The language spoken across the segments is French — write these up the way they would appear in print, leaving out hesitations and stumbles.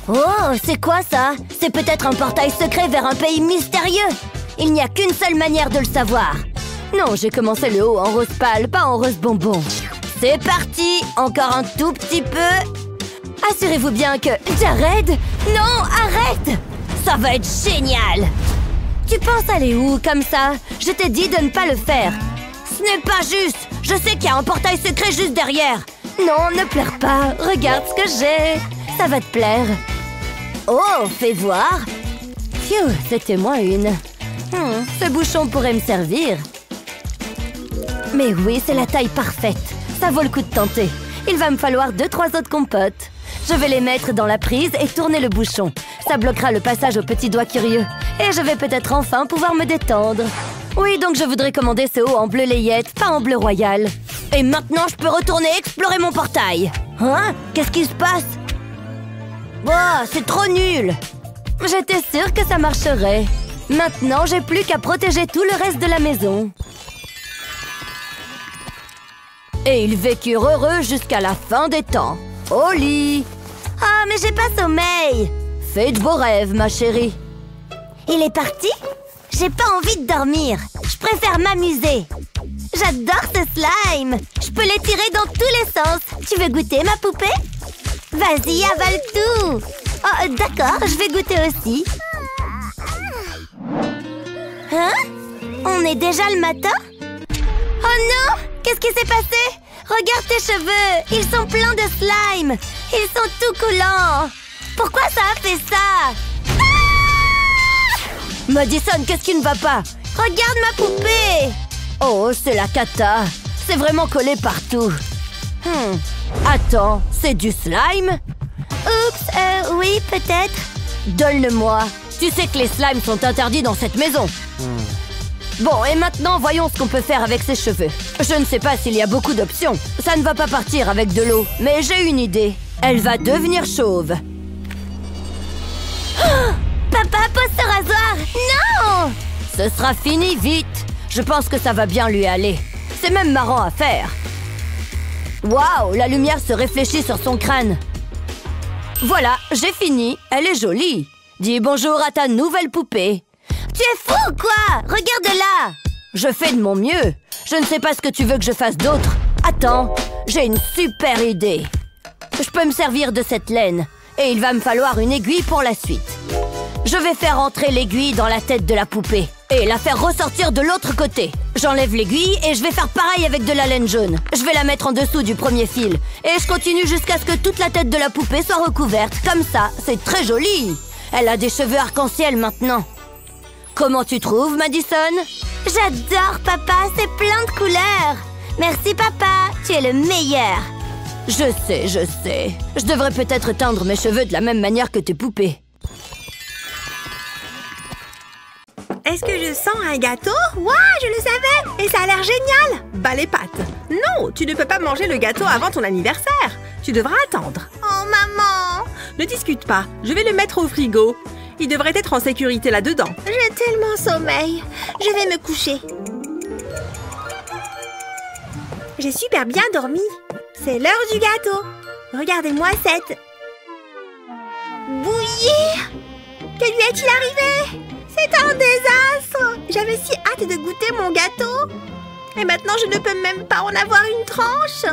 Oh, c'est quoi ça? C'est peut-être un portail secret vers un pays mystérieux. Il n'y a qu'une seule manière de le savoir. Non, j'ai commencé le haut en rose pâle, pas en rose bonbon. C'est parti! Encore un tout petit peu. Assurez-vous bien que... Jared! Non, arrête! Ça va être génial! Tu penses aller où, comme ça? Je t'ai dit de ne pas le faire. Ce n'est pas juste! Je sais qu'il y a un portail secret juste derrière. Non, ne pleure pas. Regarde ce que j'ai. Ça va te plaire. Oh, fais voir. Phew, c'était moins une. Ce bouchon pourrait me servir. Mais oui, c'est la taille parfaite. Ça vaut le coup de tenter. Il va me falloir 2-3 autres compotes. Je vais les mettre dans la prise et tourner le bouchon. Ça bloquera le passage aux petits doigts curieux. Et je vais peut-être enfin pouvoir me détendre. Oui, donc je voudrais commander ce haut en bleu layette, pas en bleu royal. Et maintenant, je peux retourner explorer mon portail. Hein? Qu'est-ce qui se passe? Oh, c'est trop nul! J'étais sûre que ça marcherait. Maintenant, j'ai plus qu'à protéger tout le reste de la maison. Et ils vécurent heureux jusqu'à la fin des temps. Au lit! Ah, mais j'ai pas sommeil! Fais de beaux rêves, ma chérie. Il est parti? J'ai pas envie de dormir. Je préfère m'amuser. J'adore ce slime. Je peux l'étirer dans tous les sens. Tu veux goûter, ma poupée? Vas-y, avale tout. Oh, d'accord, je vais goûter aussi. Hein? On est déjà le matin? Oh non! Qu'est-ce qui s'est passé? Regarde tes cheveux. Ils sont pleins de slime. Ils sont tout collants. Pourquoi ça a fait ça? Madison, qu'est-ce qui ne va pas? Regarde ma poupée! Oh, c'est la cata. C'est vraiment collé partout. Attends, c'est du slime? Oups, oui, peut-être. Donne-le-moi. Tu sais que les slimes sont interdits dans cette maison. Bon, et maintenant, voyons ce qu'on peut faire avec ses cheveux. Je ne sais pas s'il y a beaucoup d'options. Ça ne va pas partir avec de l'eau, mais j'ai une idée. Elle va devenir chauve. Oh! Papa, pose ce rasoir! Non! Ce sera fini vite. Je pense que ça va bien lui aller. C'est même marrant à faire. Waouh, la lumière se réfléchit sur son crâne. Voilà, j'ai fini. Elle est jolie. Dis bonjour à ta nouvelle poupée. Tu es fou, quoi? Regarde-la! Je fais de mon mieux. Je ne sais pas ce que tu veux que je fasse d'autre. Attends, j'ai une super idée. Je peux me servir de cette laine. Et il va me falloir une aiguille pour la suite. Je vais faire entrer l'aiguille dans la tête de la poupée et la faire ressortir de l'autre côté. J'enlève l'aiguille et je vais faire pareil avec de la laine jaune. Je vais la mettre en dessous du premier fil. Et je continue jusqu'à ce que toute la tête de la poupée soit recouverte. Comme ça, c'est très joli. Elle a des cheveux arc-en-ciel maintenant. Comment tu trouves, Madison? J'adore, papa. C'est plein de couleurs. Merci, papa. Tu es le meilleur. Je sais, je sais. Je devrais peut-être teindre mes cheveux de la même manière que tes poupées. Est-ce que je sens un gâteau? Ouah, je le savais! Et ça a l'air génial! Bas les pattes! Non, tu ne peux pas manger le gâteau avant ton anniversaire! Tu devras attendre! Oh, maman! Ne discute pas, je vais le mettre au frigo. Il devrait être en sécurité là-dedans. J'ai tellement sommeil. Je vais me coucher. J'ai super bien dormi. C'est l'heure du gâteau. Regardez-moi cette... bouillie! Que lui est-il arrivé? C'est un désastre! J'avais si hâte de goûter mon gâteau. Et maintenant, je ne peux même pas en avoir une tranche.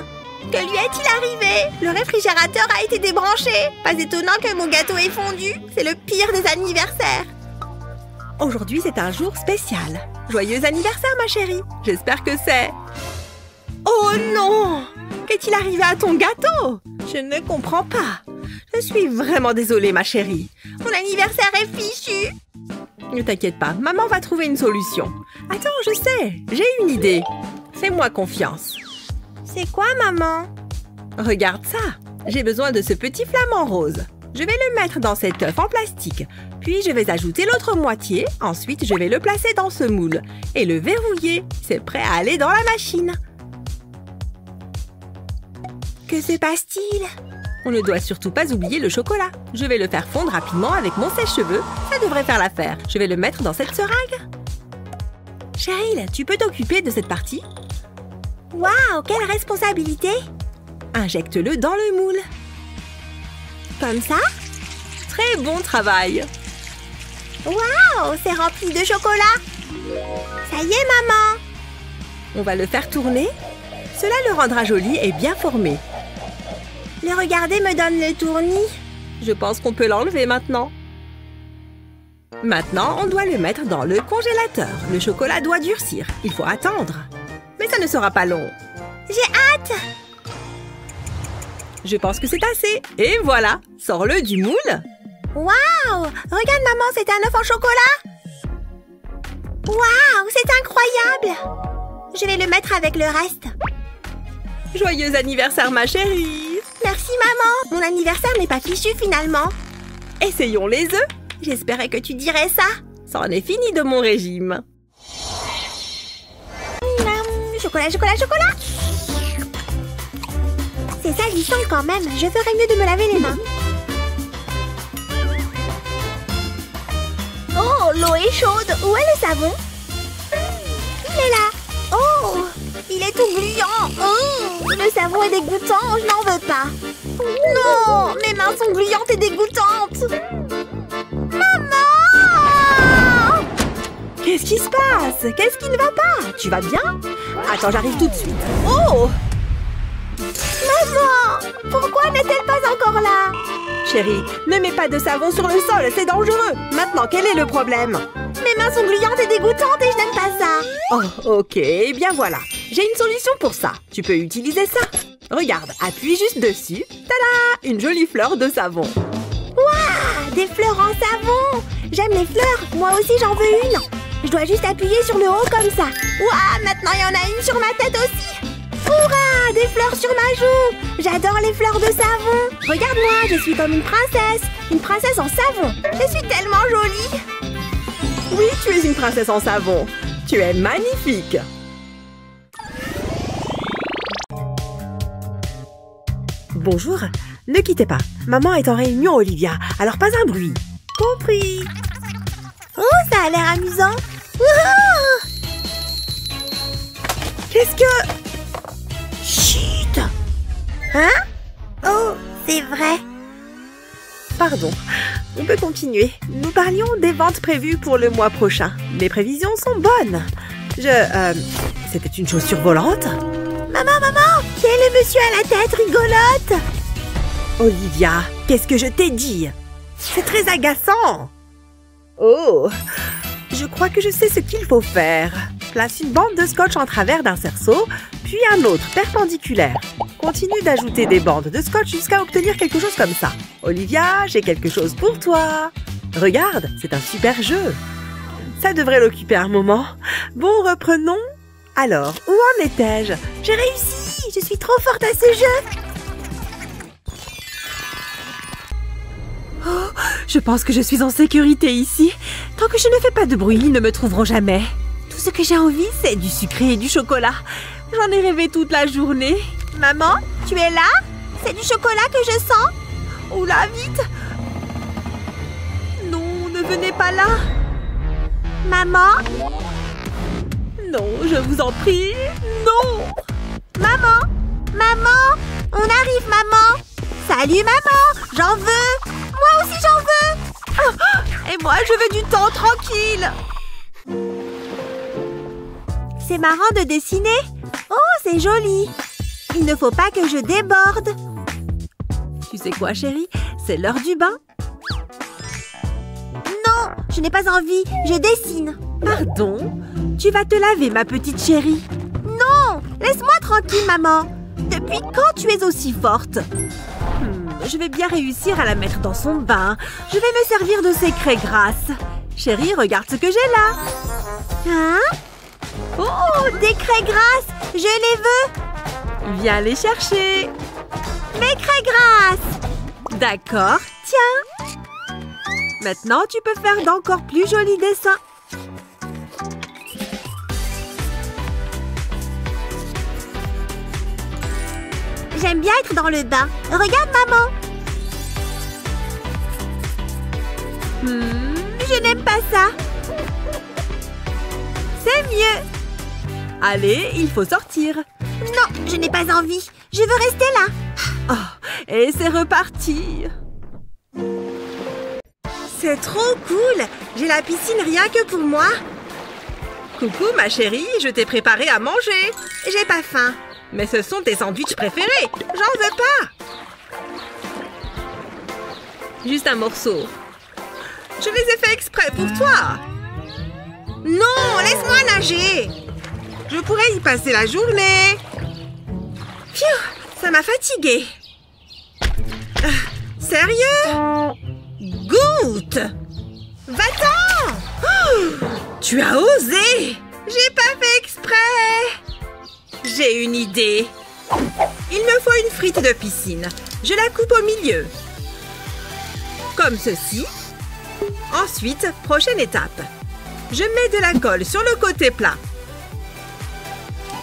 Que lui est-il arrivé? Le réfrigérateur a été débranché. Pas étonnant que mon gâteau ait fondu. C'est le pire des anniversaires. Aujourd'hui, c'est un jour spécial. Joyeux anniversaire, ma chérie. J'espère que c'est... Oh non! Qu'est-il arrivé à ton gâteau? Je ne comprends pas. Je suis vraiment désolée, ma chérie. Mon anniversaire est fichu. Ne t'inquiète pas, maman va trouver une solution. Attends, je sais, j'ai une idée. Fais-moi confiance. C'est quoi, maman? Regarde ça. J'ai besoin de ce petit flamant rose. Je vais le mettre dans cet œuf en plastique. Puis je vais ajouter l'autre moitié. Ensuite, je vais le placer dans ce moule. Et le verrouiller. C'est prêt à aller dans la machine. Que se passe-t-il? On ne doit surtout pas oublier le chocolat. Je vais le faire fondre rapidement avec mon sèche-cheveux. Ça devrait faire l'affaire. Je vais le mettre dans cette seringue. Cheryl, tu peux t'occuper de cette partie? Waouh, quelle responsabilité! Injecte-le dans le moule. Comme ça? Très bon travail. Waouh, c'est rempli de chocolat. Ça y est, maman. On va le faire tourner. Cela le rendra joli et bien formé. Le regarder me donne le tournis. Je pense qu'on peut l'enlever maintenant. Maintenant, on doit le mettre dans le congélateur. Le chocolat doit durcir. Il faut attendre. Mais ça ne sera pas long. J'ai hâte. Je pense que c'est assez. Et voilà, sors-le du moule. Waouh! Regarde, maman, c'est un œuf en chocolat. Waouh, c'est incroyable. Je vais le mettre avec le reste. Joyeux anniversaire, ma chérie. Merci, maman. Mon anniversaire n'est pas fichu, finalement. Essayons les œufs. J'espérais que tu dirais ça. C'en est fini de mon régime. Chocolat, chocolat, chocolat. C'est salissant quand même. Je ferais mieux de me laver les mains. Oh, l'eau est chaude. Où est le savon? Il est là. Oh, il est tout gluant. Oh, le savon est dégoûtant. Je n'en veux pas. Non, mes mains sont gluantes et dégoûtantes. Maman! Qu'est-ce qui se passe? Qu'est-ce qui ne va pas? Tu vas bien? Attends, j'arrive tout de suite. Oh! Maman! Pourquoi n'est-elle pas encore là? Chérie, ne mets pas de savon sur le sol, c'est dangereux. Maintenant, quel est le problème? Mes mains sont gluantes et dégoûtantes et je n'aime pas ça. Oh, ok, eh bien voilà. J'ai une solution pour ça. Tu peux utiliser ça. Regarde, appuie juste dessus. Tada! Une jolie fleur de savon. Waouh! Des fleurs en savon! J'aime les fleurs, moi aussi j'en veux une. Je dois juste appuyer sur le haut comme ça. Waouh! Maintenant il y en a une sur ma tête aussi. Hurrah! Des fleurs sur ma joue! J'adore les fleurs de savon. Regarde-moi, je suis comme une princesse en savon. Je suis tellement jolie. Oui, tu es une princesse en savon. Tu es magnifique. Bonjour, ne quittez pas. Maman est en réunion, Olivia, alors pas un bruit. Compris. Oh, ça a l'air amusant. Wouhou! Qu'est-ce que... Chut! Hein? Oh, c'est vrai. Pardon, on peut continuer. Nous parlions des ventes prévues pour le mois prochain. Les prévisions sont bonnes. C'était une chaussure volante? Maman, qui est le monsieur à la tête rigolote? Olivia, qu'est-ce que je t'ai dit? C'est très agaçant. Oh, je crois que je sais ce qu'il faut faire. Place une bande de scotch en travers d'un cerceau, puis un autre perpendiculaire. Continue d'ajouter des bandes de scotch jusqu'à obtenir quelque chose comme ça. Olivia, j'ai quelque chose pour toi. Regarde, c'est un super jeu. Ça devrait l'occuper un moment. Bon, reprenons. Alors, où en étais-je? J'ai réussi! Je suis trop forte à ce jeu! Oh, je pense que je suis en sécurité ici. Tant que je ne fais pas de bruit, ils ne me trouveront jamais. Tout ce que j'ai envie, c'est du sucré et du chocolat. J'en ai rêvé toute la journée. Maman, tu es là? C'est du chocolat que je sens? Oula, vite! Non, ne venez pas là. Maman? Non, je vous en prie, non! Maman! Maman! On arrive, maman! Salut, maman! J'en veux! Moi aussi, j'en veux! Et moi, je veux du temps tranquille! C'est marrant de dessiner. Oh, c'est joli. Il ne faut pas que je déborde. Tu sais quoi, chérie? C'est l'heure du bain. Non, je n'ai pas envie. Je dessine. Pardon? Tu vas te laver, ma petite chérie. Non, laisse-moi tranquille, maman. Depuis quand tu es aussi forte? Je vais bien réussir à la mettre dans son bain. Je vais me servir de ces craies grasses. Chérie, regarde ce que j'ai là. Hein? Oh, des craies grasses! Je les veux! Viens les chercher. Mes craies grasses! D'accord, tiens. Maintenant, tu peux faire d'encore plus jolis dessins. J'aime bien être dans le bain. Regarde, maman! Je n'aime pas ça. C'est mieux. Allez, il faut sortir. Non, je n'ai pas envie. Je veux rester là. Oh, et c'est reparti. C'est trop cool! J'ai la piscine rien que pour moi. Coucou ma chérie, je t'ai préparé à manger. J'ai pas faim. Mais ce sont tes sandwichs préférés. J'en veux pas. Juste un morceau. Je les ai fait exprès pour toi. Non, laisse-moi nager. Je pourrais y passer la journée. Pfiou, ça m'a fatiguée. Sérieux? Goûte! Va-t'en! Oh, tu as osé! J'ai pas fait exprès! J'ai une idée. Il me faut une frite de piscine. Je la coupe au milieu. Comme ceci. Ensuite, prochaine étape. Je mets de la colle sur le côté plat.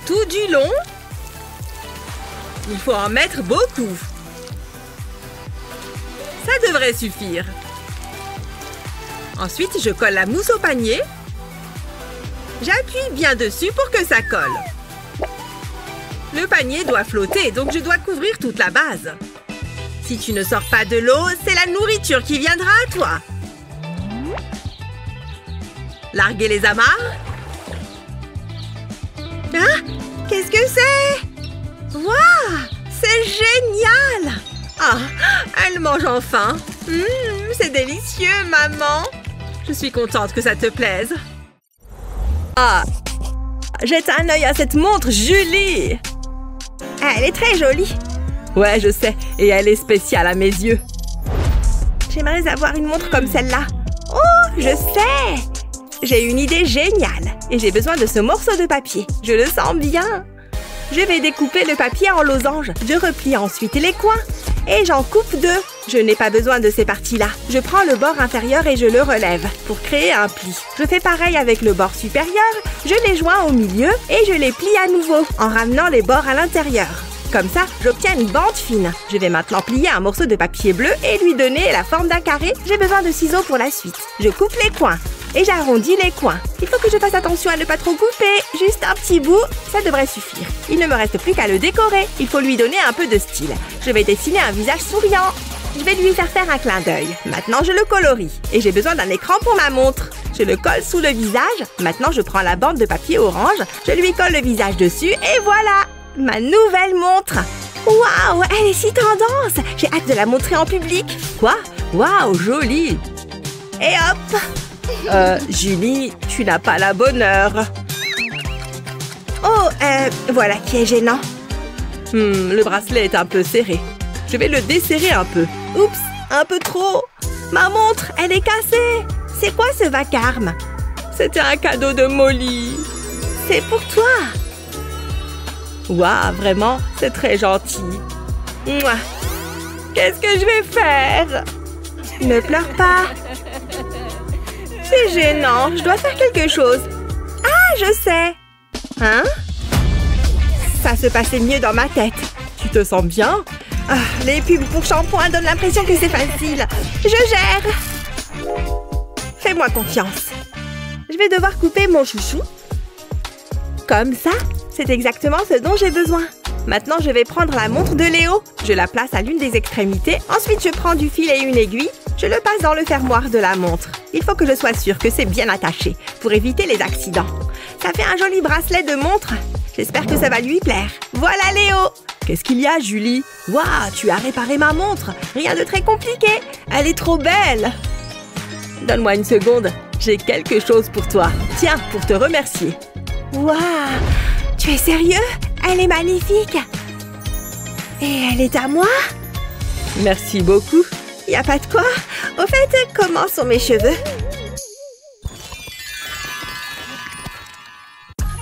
Tout du long. Il faut en mettre beaucoup. Ça devrait suffire. Ensuite, je colle la mousse au panier. J'appuie bien dessus pour que ça colle. Le panier doit flotter, donc je dois couvrir toute la base. Si tu ne sors pas de l'eau, c'est la nourriture qui viendra à toi. Larguer les amarres. Hein? Qu'est-ce que c'est? Waouh! C'est génial! Ah, elle mange enfin. C'est délicieux, maman. Je suis contente que ça te plaise. Ah, jette un œil à cette montre, Julie. Elle est très jolie. Ouais, je sais. Et elle est spéciale à mes yeux. J'aimerais avoir une montre comme celle-là. Oh, je sais. J'ai une idée géniale. Et j'ai besoin de ce morceau de papier. Je le sens bien. Je vais découper le papier en losanges. Je replie ensuite les coins. Et j'en coupe deux. Je n'ai pas besoin de ces parties-là. Je prends le bord inférieur et je le relève pour créer un pli. Je fais pareil avec le bord supérieur. Je les joins au milieu et je les plie à nouveau en ramenant les bords à l'intérieur. Comme ça, j'obtiens une bande fine. Je vais maintenant plier un morceau de papier bleu et lui donner la forme d'un carré. J'ai besoin de ciseaux pour la suite. Je coupe les coins et j'arrondis les coins. Il faut que je fasse attention à ne pas trop couper. Juste un petit bout, ça devrait suffire. Il ne me reste plus qu'à le décorer. Il faut lui donner un peu de style. Je vais dessiner un visage souriant. Je vais lui faire un clin d'œil. Maintenant, je le colorie. Et j'ai besoin d'un écran pour ma montre. Je le colle sous le visage. Maintenant, je prends la bande de papier orange. Je lui colle le visage dessus et voilà! Ma nouvelle montre! Waouh, elle est si tendance! J'ai hâte de la montrer en public. Quoi? Waouh, jolie! Et hop! Julie, tu n'as pas la bonne heure. Oh, voilà qui est gênant. Le bracelet est un peu serré. Je vais le desserrer un peu. Oups, un peu trop. Ma montre, elle est cassée. C'est quoi ce vacarme? C'était un cadeau de Molly. C'est pour toi. Waouh, vraiment, c'est très gentil. Mouah. Qu'est-ce que je vais faire? Ne pleure pas. C'est gênant, je dois faire quelque chose. Ah, je sais. Hein? Ça se passait mieux dans ma tête. Tu te sens bien? Ah, les pubs pour shampoing donnent l'impression que c'est facile. Je gère. Fais-moi confiance. Je vais devoir couper mon chouchou. Comme ça, c'est exactement ce dont j'ai besoin. Maintenant, je vais prendre la montre de Léo. Je la place à l'une des extrémités. Ensuite, je prends du fil et une aiguille. Je le passe dans le fermoir de la montre. Il faut que je sois sûre que c'est bien attaché pour éviter les accidents. Ça fait un joli bracelet de montre. J'espère que ça va lui plaire. Voilà Léo! Qu'est-ce qu'il y a, Julie? Waouh, tu as réparé ma montre. Rien de très compliqué. Elle est trop belle. Donne-moi une seconde. J'ai quelque chose pour toi. Tiens, pour te remercier. Waouh! Tu es sérieux? Elle est magnifique! Et elle est à moi? Merci beaucoup. Y a pas de quoi. Au fait, comment sont mes cheveux?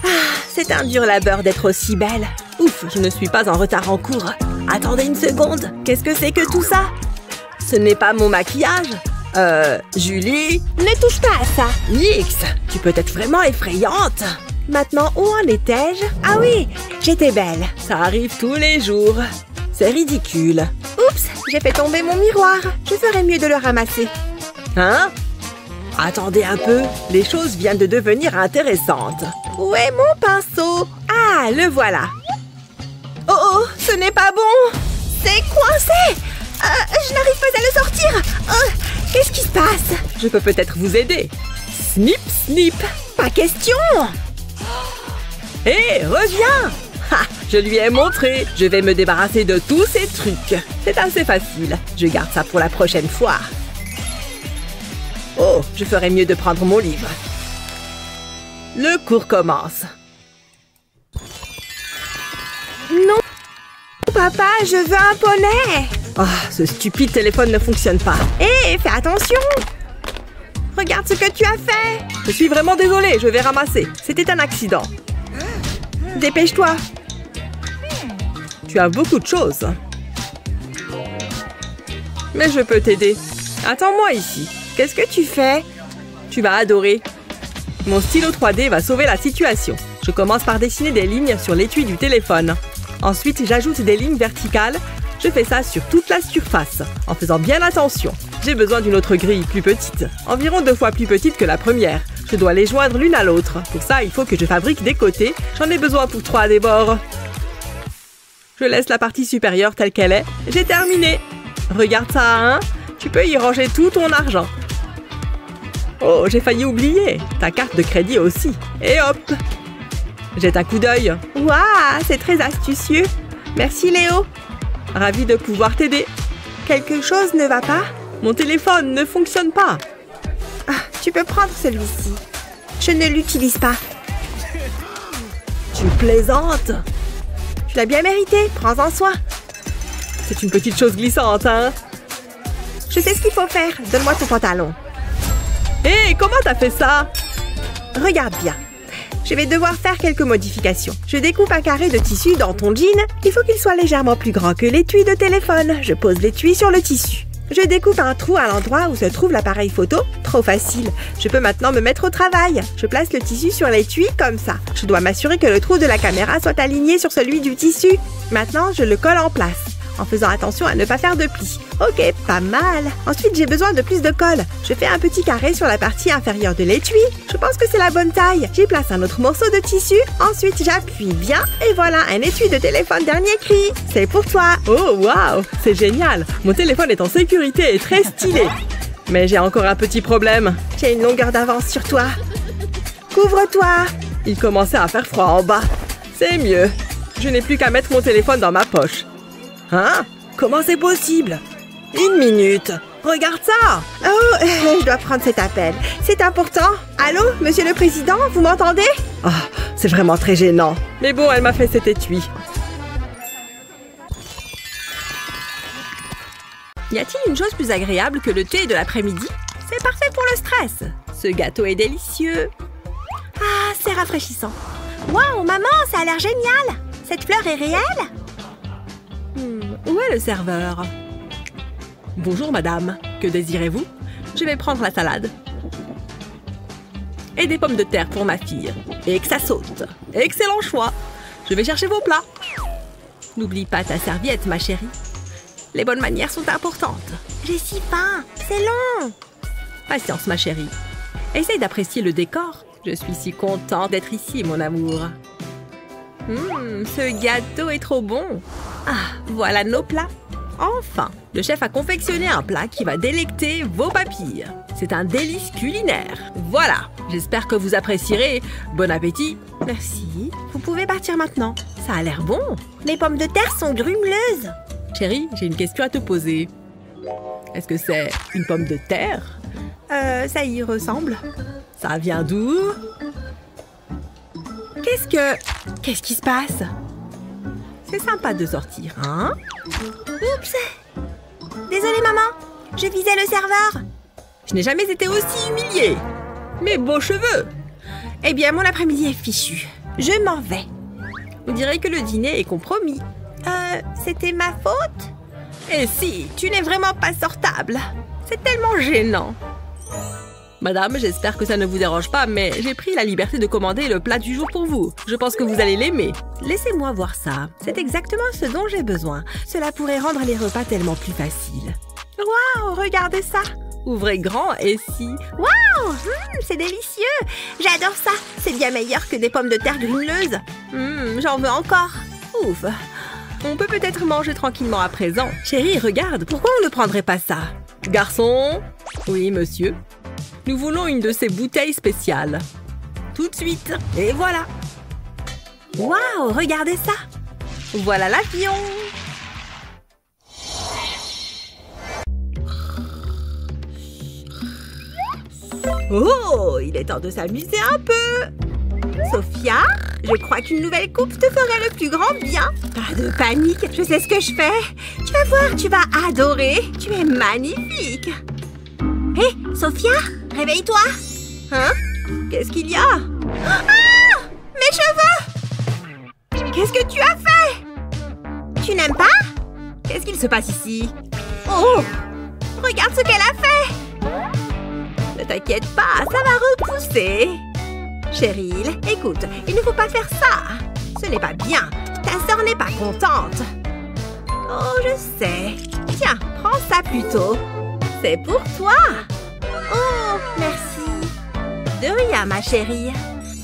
Ah, c'est un dur labeur d'être aussi belle. Ouf, je ne suis pas en retard en cours. Attendez une seconde. Qu'est-ce que c'est que tout ça? Ce n'est pas mon maquillage. Julie? Ne touche pas à ça. Nix, tu peux être vraiment effrayante. Maintenant, où en étais-je? Ah oui, j'étais belle. Ça arrive tous les jours. C'est ridicule. Oups, j'ai fait tomber mon miroir. Je ferais mieux de le ramasser. Hein? Attendez un peu. Les choses viennent de devenir intéressantes. Où est mon pinceau? Ah, le voilà. Oh oh, ce n'est pas bon. C'est coincé. Je n'arrive pas à le sortir. Qu'est-ce Qu'est-ce qui se passe? Je peux peut-être vous aider. Snip, snip. Pas question! Hé, reviens! Ha! Je lui ai montré. Je vais me débarrasser de tous ces trucs. C'est assez facile. Je garde ça pour la prochaine fois. Oh, je ferais mieux de prendre mon livre. Le cours commence. Non! Papa, je veux un poney! Ah, ce stupide téléphone ne fonctionne pas. Hé, fais attention! Regarde ce que tu as fait! Je suis vraiment désolée, je vais ramasser. C'était un accident. Dépêche-toi! Tu as beaucoup de choses. Mais je peux t'aider. Attends-moi ici. Qu'est-ce que tu fais? Tu vas adorer. Mon stylo 3D va sauver la situation. Je commence par dessiner des lignes sur l'étui du téléphone. Ensuite, j'ajoute des lignes verticales. Je fais ça sur toute la surface, en faisant bien attention. J'ai besoin d'une autre grille plus petite, environ 2 fois plus petite que la première. Je dois les joindre l'une à l'autre. Pour ça, il faut que je fabrique des côtés. J'en ai besoin pour 3 des bords. Je laisse la partie supérieure telle qu'elle est. J'ai terminé. Regarde ça, hein? Tu peux y ranger tout ton argent. Oh, j'ai failli oublier. Ta carte de crédit aussi. Et hop! Jette un coup d'œil. Waouh, c'est très astucieux. Merci Léo. Ravi de pouvoir t'aider. Quelque chose ne va pas? Mon téléphone ne fonctionne pas. Ah, tu peux prendre celui-ci. Je ne l'utilise pas. Tu plaisantes? Tu l'as bien mérité, prends-en soin. C'est une petite chose glissante, hein? Je sais ce qu'il faut faire. Donne-moi ton pantalon. Hé, comment t'as fait ça? Regarde bien. Je vais devoir faire quelques modifications. Je découpe un carré de tissu dans ton jean. Il faut qu'il soit légèrement plus grand que l'étui de téléphone. Je pose l'étui sur le tissu. Je découpe un trou à l'endroit où se trouve l'appareil photo. Trop facile. Je peux maintenant me mettre au travail. Je place le tissu sur l'étui comme ça. Je dois m'assurer que le trou de la caméra soit aligné sur celui du tissu. Maintenant, je le colle en place, en faisant attention à ne pas faire de plis. Ok, pas mal. Ensuite, j'ai besoin de plus de colle. Je fais un petit carré sur la partie inférieure de l'étui. Je pense que c'est la bonne taille. J'y place un autre morceau de tissu. Ensuite, j'appuie bien. Et voilà, un étui de téléphone dernier cri. C'est pour toi. Oh, waouh! C'est génial! Mon téléphone est en sécurité et très stylé. Mais j'ai encore un petit problème. J'ai une longueur d'avance sur toi. Couvre-toi. Il commençait à faire froid en bas. C'est mieux. Je n'ai plus qu'à mettre mon téléphone dans ma poche. Hein? Comment c'est possible? 1 minute. Regarde ça! Oh, je dois prendre cet appel. C'est important. Allô, monsieur le président, vous m'entendez? Ah, c'est vraiment très gênant. Mais bon, elle m'a fait cet étui. Y a-t-il une chose plus agréable que le thé de l'après-midi? C'est parfait pour le stress. Ce gâteau est délicieux. Ah, c'est rafraîchissant. Waouh, maman, ça a l'air génial. Cette fleur est réelle? Où est le serveur? Bonjour madame, que désirez-vous? Je vais prendre la salade. Et des pommes de terre pour ma fille. Et que ça saute. Excellent choix. Je vais chercher vos plats. N'oublie pas ta serviette, ma chérie. Les bonnes manières sont importantes. J'ai si faim, c'est long. Patience, ma chérie. Essaye d'apprécier le décor. Je suis si contente d'être ici, mon amour. Ce gâteau est trop bon. Ah, voilà nos plats. Enfin, le chef a confectionné un plat qui va délecter vos papilles. C'est un délice culinaire. Voilà, j'espère que vous apprécierez. Bon appétit. Merci. Vous pouvez partir maintenant. Ça a l'air bon. Les pommes de terre sont grumeleuses. Chérie, j'ai une question à te poser. Est-ce que c'est une pomme de terre? Ça y ressemble. Ça vient d'où? Qu'est-ce qui se passe? C'est sympa de sortir, hein? Oups! Désolée, maman. Je visais le serveur. Je n'ai jamais été aussi humiliée. Mes beaux cheveux. Eh bien, mon après-midi est fichu. Je m'en vais. On dirait que le dîner est compromis. C'était ma faute? Et si, tu n'es vraiment pas sortable. C'est tellement gênant. Madame, j'espère que ça ne vous dérange pas, mais j'ai pris la liberté de commander le plat du jour pour vous. Je pense que vous allez l'aimer. Laissez-moi voir ça. C'est exactement ce dont j'ai besoin. Cela pourrait rendre les repas tellement plus faciles. Waouh, regardez ça. Ouvrez grand et si... Waouh, c'est délicieux. J'adore ça. C'est bien meilleur que des pommes de terre grumeleuses. J'en veux encore. Ouf. On peut peut-être manger tranquillement à présent. Chérie, regarde, pourquoi on ne prendrait pas ça? Garçon, Oui, monsieur. Nous voulons une de ces bouteilles spéciales. Tout de suite. Et voilà. Waouh, regardez ça. Voilà l'avion. Oh, il est temps de s'amuser un peu. Sophia, je crois qu'une nouvelle coupe te ferait le plus grand bien. Pas de panique, je sais ce que je fais. Tu vas voir, tu vas adorer. Tu es magnifique. Hé, Sophia, réveille-toi. Hein? Qu'est-ce qu'il y a? Ah! Mes cheveux! Qu'est-ce que tu as fait? Tu n'aimes pas? Qu'est-ce qu'il se passe ici? Oh! Regarde ce qu'elle a fait! Ne t'inquiète pas, ça va repousser. Cheryl, écoute, il ne faut pas faire ça. Ce n'est pas bien. Ta sœur n'est pas contente. Oh, je sais. Tiens, prends ça plutôt. C'est pour toi. Oh, merci. De rien, ma chérie.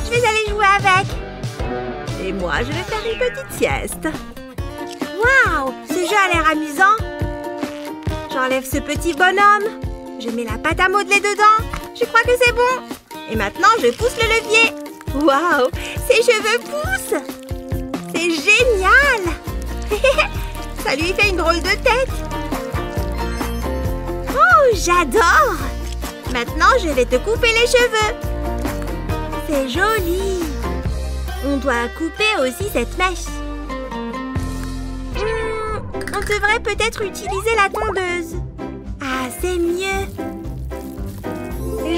Je vais aller jouer avec. Et moi, je vais faire une petite sieste. Waouh, ce jeu a l'air amusant. J'enlève ce petit bonhomme. Je mets la pâte à modeler dedans. Je crois que c'est bon. Et maintenant, je pousse le levier. Waouh, ses cheveux poussent. C'est génial. Ça lui fait une drôle de tête. Oh, j'adore. Maintenant, je vais te couper les cheveux. C'est joli. On doit couper aussi cette mèche. On devrait peut-être utiliser la tondeuse. Ah, c'est mieux.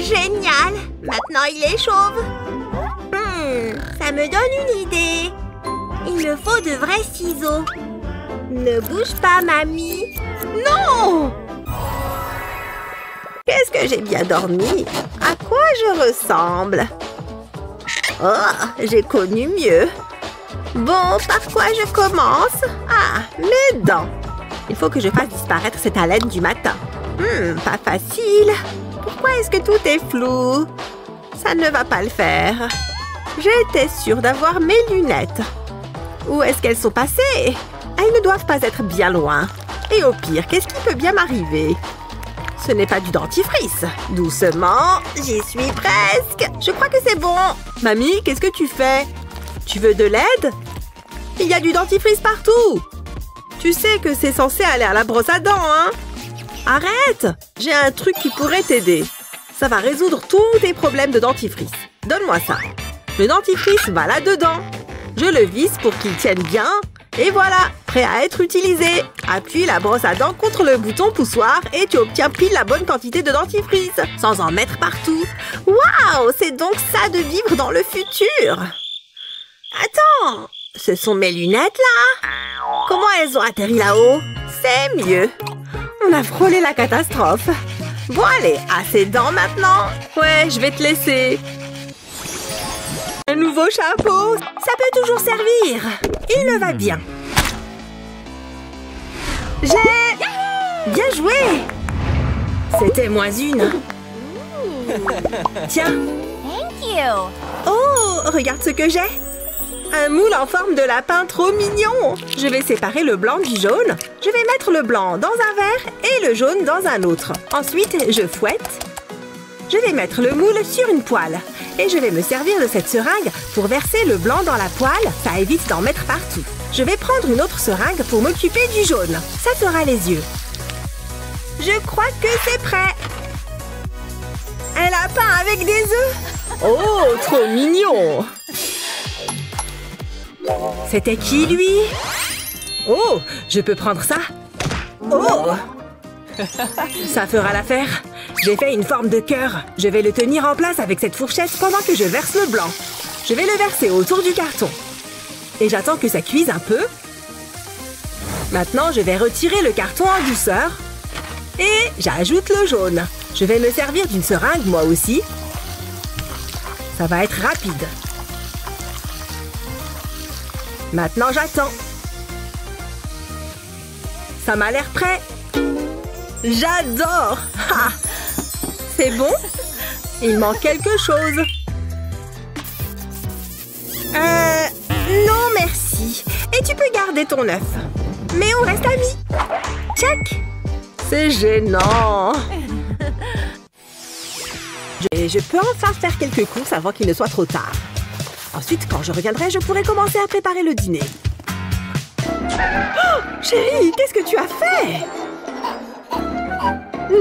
Génial. Maintenant, il est chauve. Ça me donne une idée. Il me faut de vrais ciseaux. Ne bouge pas, mamie. Non! Qu'est-ce que j'ai bien dormi? À quoi je ressemble? Oh, j'ai connu mieux. Bon, par quoi je commence? Ah, mes dents. Il faut que je fasse disparaître cette haleine du matin. Pas facile. Pourquoi est-ce que tout est flou? Ça ne va pas le faire. J'étais sûre d'avoir mes lunettes. Où est-ce qu'elles sont passées? Elles ne doivent pas être bien loin. Et au pire, qu'est-ce qui peut bien m'arriver? Ce n'est pas du dentifrice. Doucement, j'y suis presque. Je crois que c'est bon. Mamie, qu'est-ce que tu fais? Tu veux de l'aide? Il y a du dentifrice partout. Tu sais que c'est censé aller à la brosse à dents, hein? Arrête! J'ai un truc qui pourrait t'aider. Ça va résoudre tous tes problèmes de dentifrice. Donne-moi ça. Le dentifrice va là-dedans. Je le visse pour qu'il tienne bien. Et voilà, prêt à être utilisé. Appuie la brosse à dents contre le bouton poussoir et tu obtiens pile la bonne quantité de dentifrice, sans en mettre partout. Waouh, c'est donc ça de vivre dans le futur. Attends, ce sont mes lunettes là? Comment elles ont atterri là-haut? C'est mieux. On a frôlé la catastrophe. Bon allez, assez de dents maintenant. Ouais, je vais te laisser. Un nouveau chapeau, ça peut toujours servir. Il me va bien. J'ai... Bien joué. C'était moins une. Tiens. Thank you. Oh, regarde ce que j'ai. Un moule en forme de lapin trop mignon. Je vais séparer le blanc du jaune. Je vais mettre le blanc dans un verre et le jaune dans un autre. Ensuite, je fouette. Je vais mettre le moule sur une poêle. Et je vais me servir de cette seringue pour verser le blanc dans la poêle. Ça évite d'en mettre partout. Je vais prendre une autre seringue pour m'occuper du jaune. Ça fera les yeux. Je crois que c'est prêt. Un lapin avec des œufs. Oh, trop mignon. C'était qui, lui? Oh, je peux prendre ça? Oh! Ça fera l'affaire. J'ai fait une forme de cœur. Je vais le tenir en place avec cette fourchette pendant que je verse le blanc. Je vais le verser autour du carton. Et j'attends que ça cuise un peu. Maintenant, je vais retirer le carton en douceur. Et j'ajoute le jaune. Je vais me servir d'une seringue, moi aussi. Ça va être rapide. Maintenant, j'attends. Ça m'a l'air prêt. J'adore! Ha! C'est bon? Il manque quelque chose. Non, merci. Et tu peux garder ton œuf. Mais on reste amis. Check! C'est gênant. Je peux enfin faire quelques courses avant qu'il ne soit trop tard. Ensuite, quand je reviendrai, je pourrai commencer à préparer le dîner. Oh, chérie, qu'est-ce que tu as fait?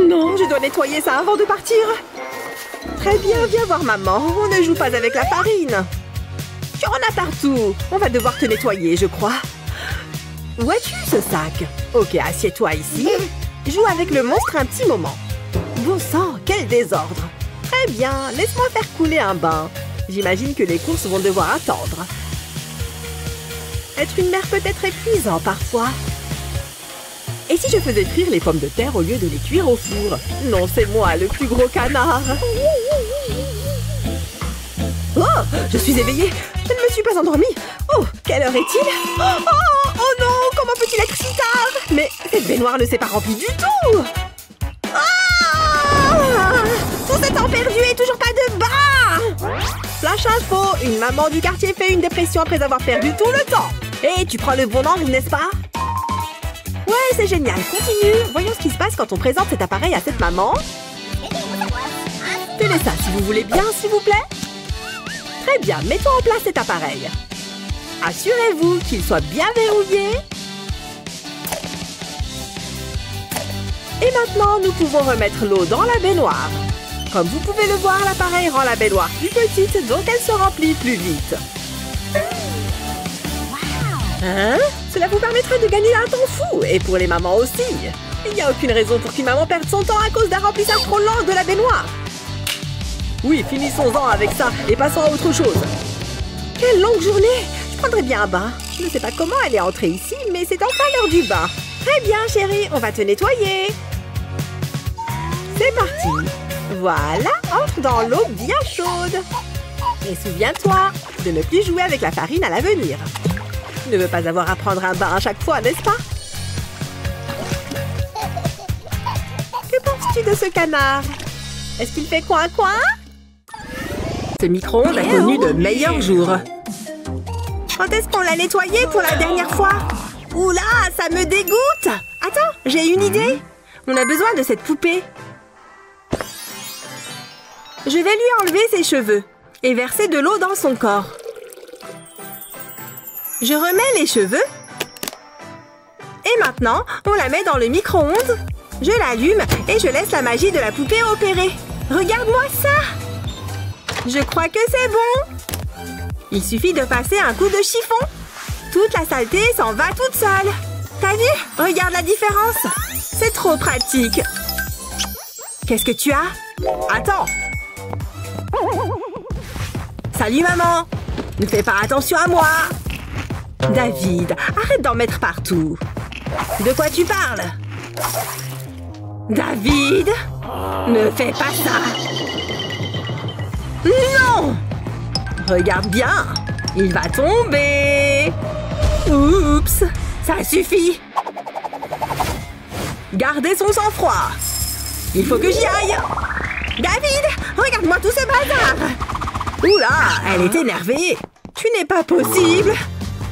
Non, je dois nettoyer ça avant de partir. Très bien, viens voir maman. On ne joue pas avec la farine. Tu en as partout. On va devoir te nettoyer, je crois. Où as-tu ce sac? Ok, assieds-toi ici. Joue avec le monstre un petit moment. Bon sang, quel désordre. Très bien, laisse-moi faire couler un bain. J'imagine que les courses vont devoir attendre. Être une mère peut être épuisant parfois. Et si je faisais cuire les pommes de terre au lieu de les cuire au four? Non, c'est moi, le plus gros canard. Oh, je suis éveillée. Je ne me suis pas endormie. Oh, quelle heure est-il? Oh non, comment peut-il être si tard? Mais cette baignoire ne s'est pas remplie du tout. Tout ce temps perdu et toujours pas de bain. Flash info, une maman du quartier fait une dépression après avoir perdu tout le temps. Et tu prends le bon angle, n'est-ce pas? Ouais, c'est génial. Continue. Voyons ce qui se passe quand on présente cet appareil à cette maman. Tenez ça si vous voulez bien, s'il vous plaît. Très bien, mettons en place cet appareil. Assurez-vous qu'il soit bien verrouillé. Et maintenant, nous pouvons remettre l'eau dans la baignoire. Comme vous pouvez le voir, l'appareil rend la baignoire plus petite, donc elle se remplit plus vite. Hein? Cela vous permettrait de gagner un temps fou, et pour les mamans aussi. Il n'y a aucune raison pour qu'une maman perde son temps à cause d'un remplissage trop lent de la baignoire. Oui, finissons-en avec ça et passons à autre chose. Quelle longue journée! Je prendrais bien un bain. Je ne sais pas comment elle est entrée ici, mais c'est enfin l'heure du bain. Très bien, chérie, on va te nettoyer. C'est parti. Voilà, entre dans l'eau bien chaude. Et souviens-toi de ne plus jouer avec la farine à l'avenir. Tu ne veux pas avoir à prendre un bain à chaque fois, n'est-ce pas? Que penses-tu de ce canard? Est-ce qu'il fait coin-coin? Ce micro-ondes a connu de meilleurs jours. Quand est-ce qu'on l'a nettoyé pour la dernière fois? Oula, ça me dégoûte! Attends, j'ai une idée. On a besoin de cette poupée. Je vais lui enlever ses cheveux et verser de l'eau dans son corps. Je remets les cheveux. Et maintenant, on la met dans le micro-ondes. Je l'allume et je laisse la magie de la poupée opérer. Regarde-moi ça! Je crois que c'est bon. Il suffit de passer un coup de chiffon. Toute la saleté s'en va toute seule. T'as vu? Regarde la différence. C'est trop pratique. Qu'est-ce que tu as? Attends. Salut maman. Ne fais pas attention à moi. David, arrête d'en mettre partout. De quoi tu parles? David, ne fais pas ça. Non! Regarde bien. Il va tomber. Oups, ça suffit. Gardez son sang-froid. Il faut que j'y aille. David, regarde-moi tout ce bazar. Oula, elle est énervée. Tu n'es pas possible.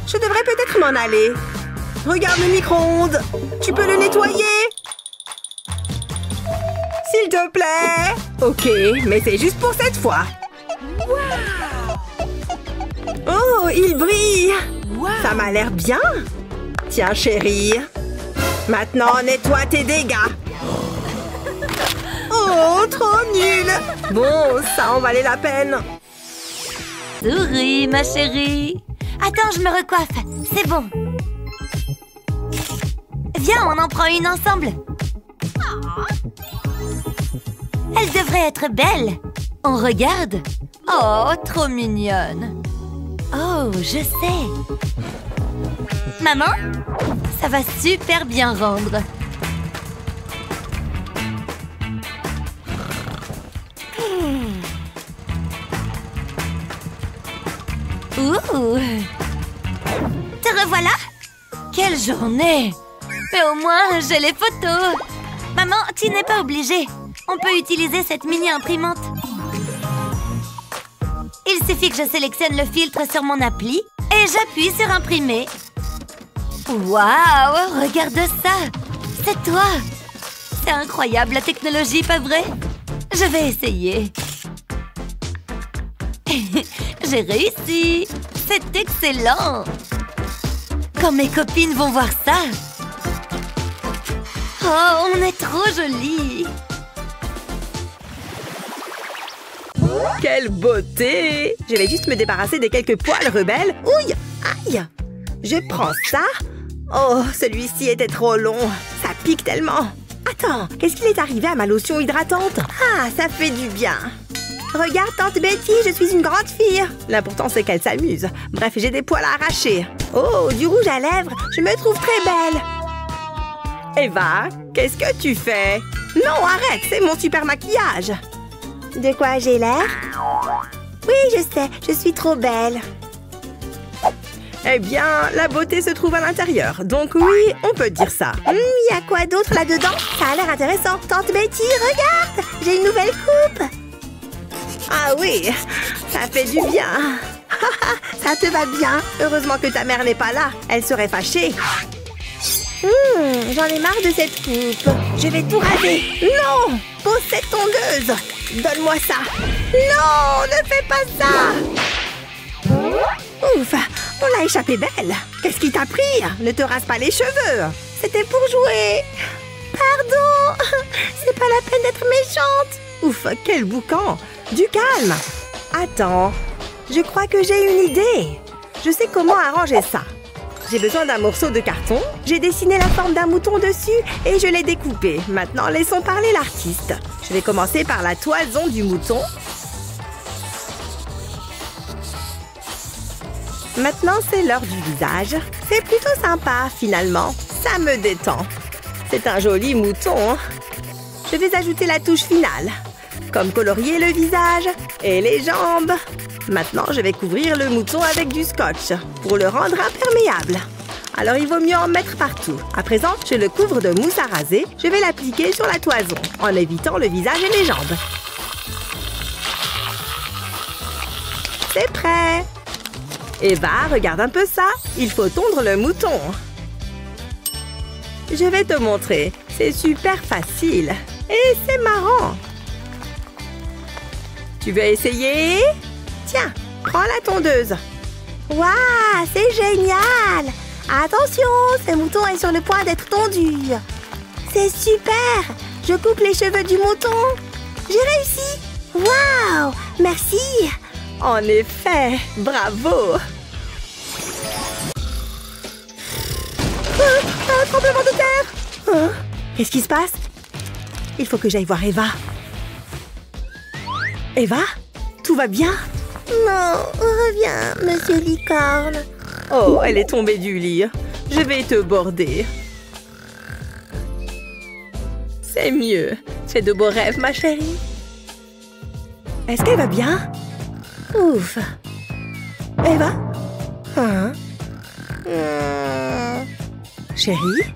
Je devrais peut-être m'en aller. Regarde le micro-ondes. Tu peux le nettoyer? S'il te plaît. Ok, mais c'est juste pour cette fois. Oh, il brille. Ça m'a l'air bien. Tiens, chérie. Maintenant, nettoie tes dégâts. Oh, trop nul. Bon, ça en valait la peine. Souris, ma chérie. Attends, je me recoiffe. C'est bon. Viens, on en prend une ensemble. Elle devrait être belle. On regarde. Oh, trop mignonne. Oh, je sais. Maman, ça va super bien rendre. Ouh. Te revoilà? Quelle journée! Mais au moins, j'ai les photos. Maman, tu n'es pas obligée. On peut utiliser cette mini-imprimante. Il suffit que je sélectionne le filtre sur mon appli et j'appuie sur imprimer. Waouh, regarde ça! C'est toi! C'est incroyable la technologie, pas vrai? Je vais essayer. J'ai réussi! C'est excellent! Quand mes copines vont voir ça! Oh, on est trop jolis! Quelle beauté! Je vais juste me débarrasser des quelques poils rebelles. Ouille! Aïe! Je prends ça. Oh, celui-ci était trop long. Ça pique tellement. Attends, qu'est-ce qu'il est arrivé à ma lotion hydratante? Ah, ça fait du bien. Regarde, tante Betty, je suis une grande fille. L'important, c'est qu'elle s'amuse. Bref, j'ai des poils à arracher. Oh, du rouge à lèvres. Je me trouve très belle. Eva, qu'est-ce que tu fais? Non, arrête, c'est mon super maquillage. De quoi j'ai l'air? Oui, je sais, je suis trop belle. Eh bien, la beauté se trouve à l'intérieur. Donc oui, on peut dire ça. Y a quoi d'autre là-dedans? Ça a l'air intéressant. Tante Betty, regarde! J'ai une nouvelle coupe! Ah oui, ça fait du bien. Ça te va bien? Heureusement que ta mère n'est pas là. Elle serait fâchée. J'en ai marre de cette coupe. Je vais tout raser. Non! Pose cette tondeuse. Donne-moi ça. Non, ne fais pas ça! Ouf, on l'a échappé belle. Qu'est-ce qui t'a pris? Ne te rase pas les cheveux. C'était pour jouer. Pardon, c'est pas la peine d'être méchante. Ouf, quel boucan. Du calme. Attends, je crois que j'ai une idée. Je sais comment arranger ça. J'ai besoin d'un morceau de carton. J'ai dessiné la forme d'un mouton dessus et je l'ai découpé. Maintenant, laissons parler l'artiste. Je vais commencer par la toison du mouton. Maintenant, c'est l'heure du visage. C'est plutôt sympa, finalement. Ça me détend. C'est un joli mouton. Je vais ajouter la touche finale, comme colorier le visage et les jambes. Maintenant, je vais couvrir le mouton avec du scotch pour le rendre imperméable. Alors, il vaut mieux en mettre partout. À présent, je le couvre de mousse à raser. Je vais l'appliquer sur la toison, en évitant le visage et les jambes. C'est prêt! Eva, regarde un peu ça. Il faut tondre le mouton. Je vais te montrer. C'est super facile. Et c'est marrant. Tu veux essayer? Tiens, prends la tondeuse. Waouh, c'est génial! Attention, ce mouton est sur le point d'être tondu. C'est super! Je coupe les cheveux du mouton. J'ai réussi! Waouh! Merci! En effet, bravo! Un tremblement de terre! Qu'est-ce qui se passe? Il faut que j'aille voir Eva. Eva? Tout va bien? Non, reviens, monsieur Licorne. Oh, elle est tombée du lit. Je vais te border. C'est mieux. Fais de beaux rêves, ma chérie. Est-ce qu'elle va bien? Ouf. Eva? Hein? Chérie?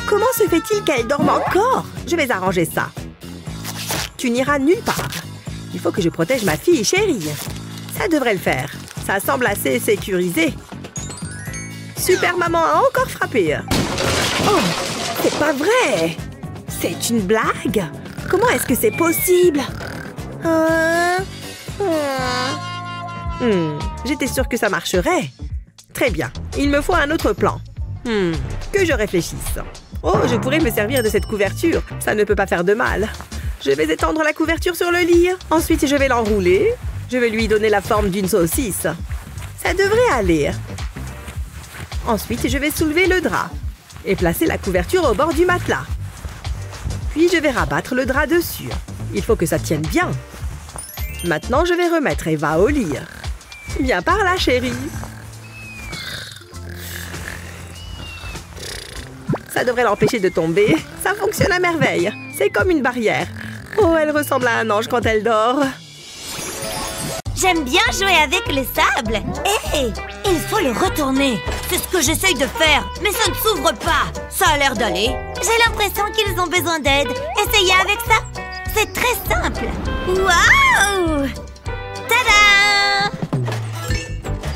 Comment se fait-il qu'elle dorme encore? Je vais arranger ça. Tu n'iras nulle part. Il faut que je protège ma fille chérie. Ça devrait le faire. Ça semble assez sécurisé. Super maman a encore frappé. Oh, c'est pas vrai! C'est une blague? Comment est-ce que c'est possible? J'étais sûre que ça marcherait. Très bien. Il me faut un autre plan. Que je réfléchisse. Oh, je pourrais me servir de cette couverture. Ça ne peut pas faire de mal. Je vais étendre la couverture sur le lit. Ensuite, je vais l'enrouler. Je vais lui donner la forme d'une saucisse. Ça devrait aller. Ensuite, je vais soulever le drap et placer la couverture au bord du matelas. Puis, je vais rabattre le drap dessus. Il faut que ça tienne bien. Maintenant, je vais remettre Eva au lit. Viens par là, chérie. Ça devrait l'empêcher de tomber. Ça fonctionne à merveille. C'est comme une barrière. Oh, elle ressemble à un ange quand elle dort. J'aime bien jouer avec le sable. Hé, il faut le retourner. C'est ce que j'essaye de faire, mais ça ne s'ouvre pas. Ça a l'air d'aller. J'ai l'impression qu'ils ont besoin d'aide. Essayez avec ça. C'est très simple. Waouh! Tada!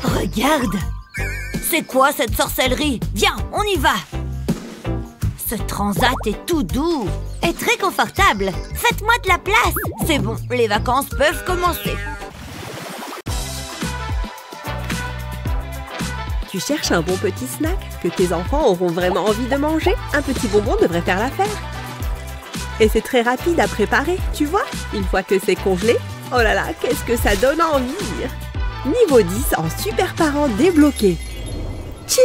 Regarde. C'est quoi cette sorcellerie? Viens, on y va. Ce transat est tout doux et très confortable. Faites-moi de la place. C'est bon, les vacances peuvent commencer. Tu cherches un bon petit snack que tes enfants auront vraiment envie de manger? Un petit bonbon devrait faire l'affaire. Et c'est très rapide à préparer, tu vois? Une fois que c'est congelé, oh là là, qu'est-ce que ça donne envie! Niveau 10 en super parent débloqué. Tchin!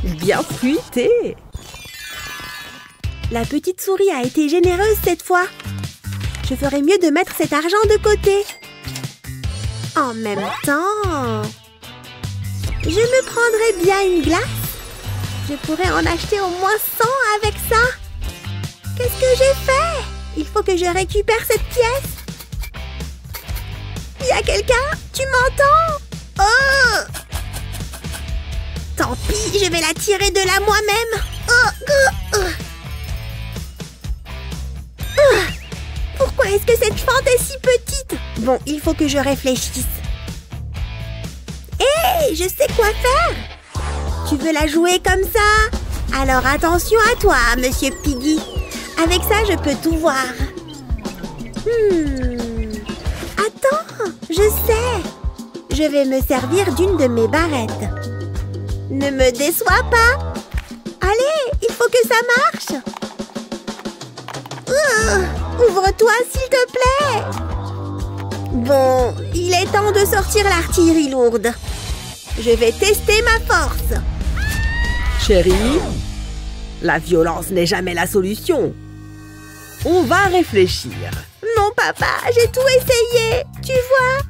Bien fruité! La petite souris a été généreuse cette fois. Je ferais mieux de mettre cet argent de côté. En même temps, je me prendrais bien une glace. Je pourrais en acheter au moins 100 avec ça. Qu'est-ce que j'ai fait? Il faut que je récupère cette pièce. Il y a quelqu'un? Tu m'entends? Oh! Tant pis, je vais la tirer de là moi-même. Pourquoi est-ce que cette fente est si petite? Bon, il faut que je réfléchisse. Hé, je sais quoi faire. Tu veux la jouer comme ça? Alors attention à toi, Monsieur Piggy. Avec ça, je peux tout voir. Attends, je sais. Je vais me servir d'une de mes barrettes. Ne me déçois pas. Allez, il faut que ça marche. Ouvre-toi, s'il te plaît. Bon, il est temps de sortir l'artillerie lourde. Je vais tester ma force. Chérie, la violence n'est jamais la solution. On va réfléchir. Non, papa, j'ai tout essayé. Tu vois?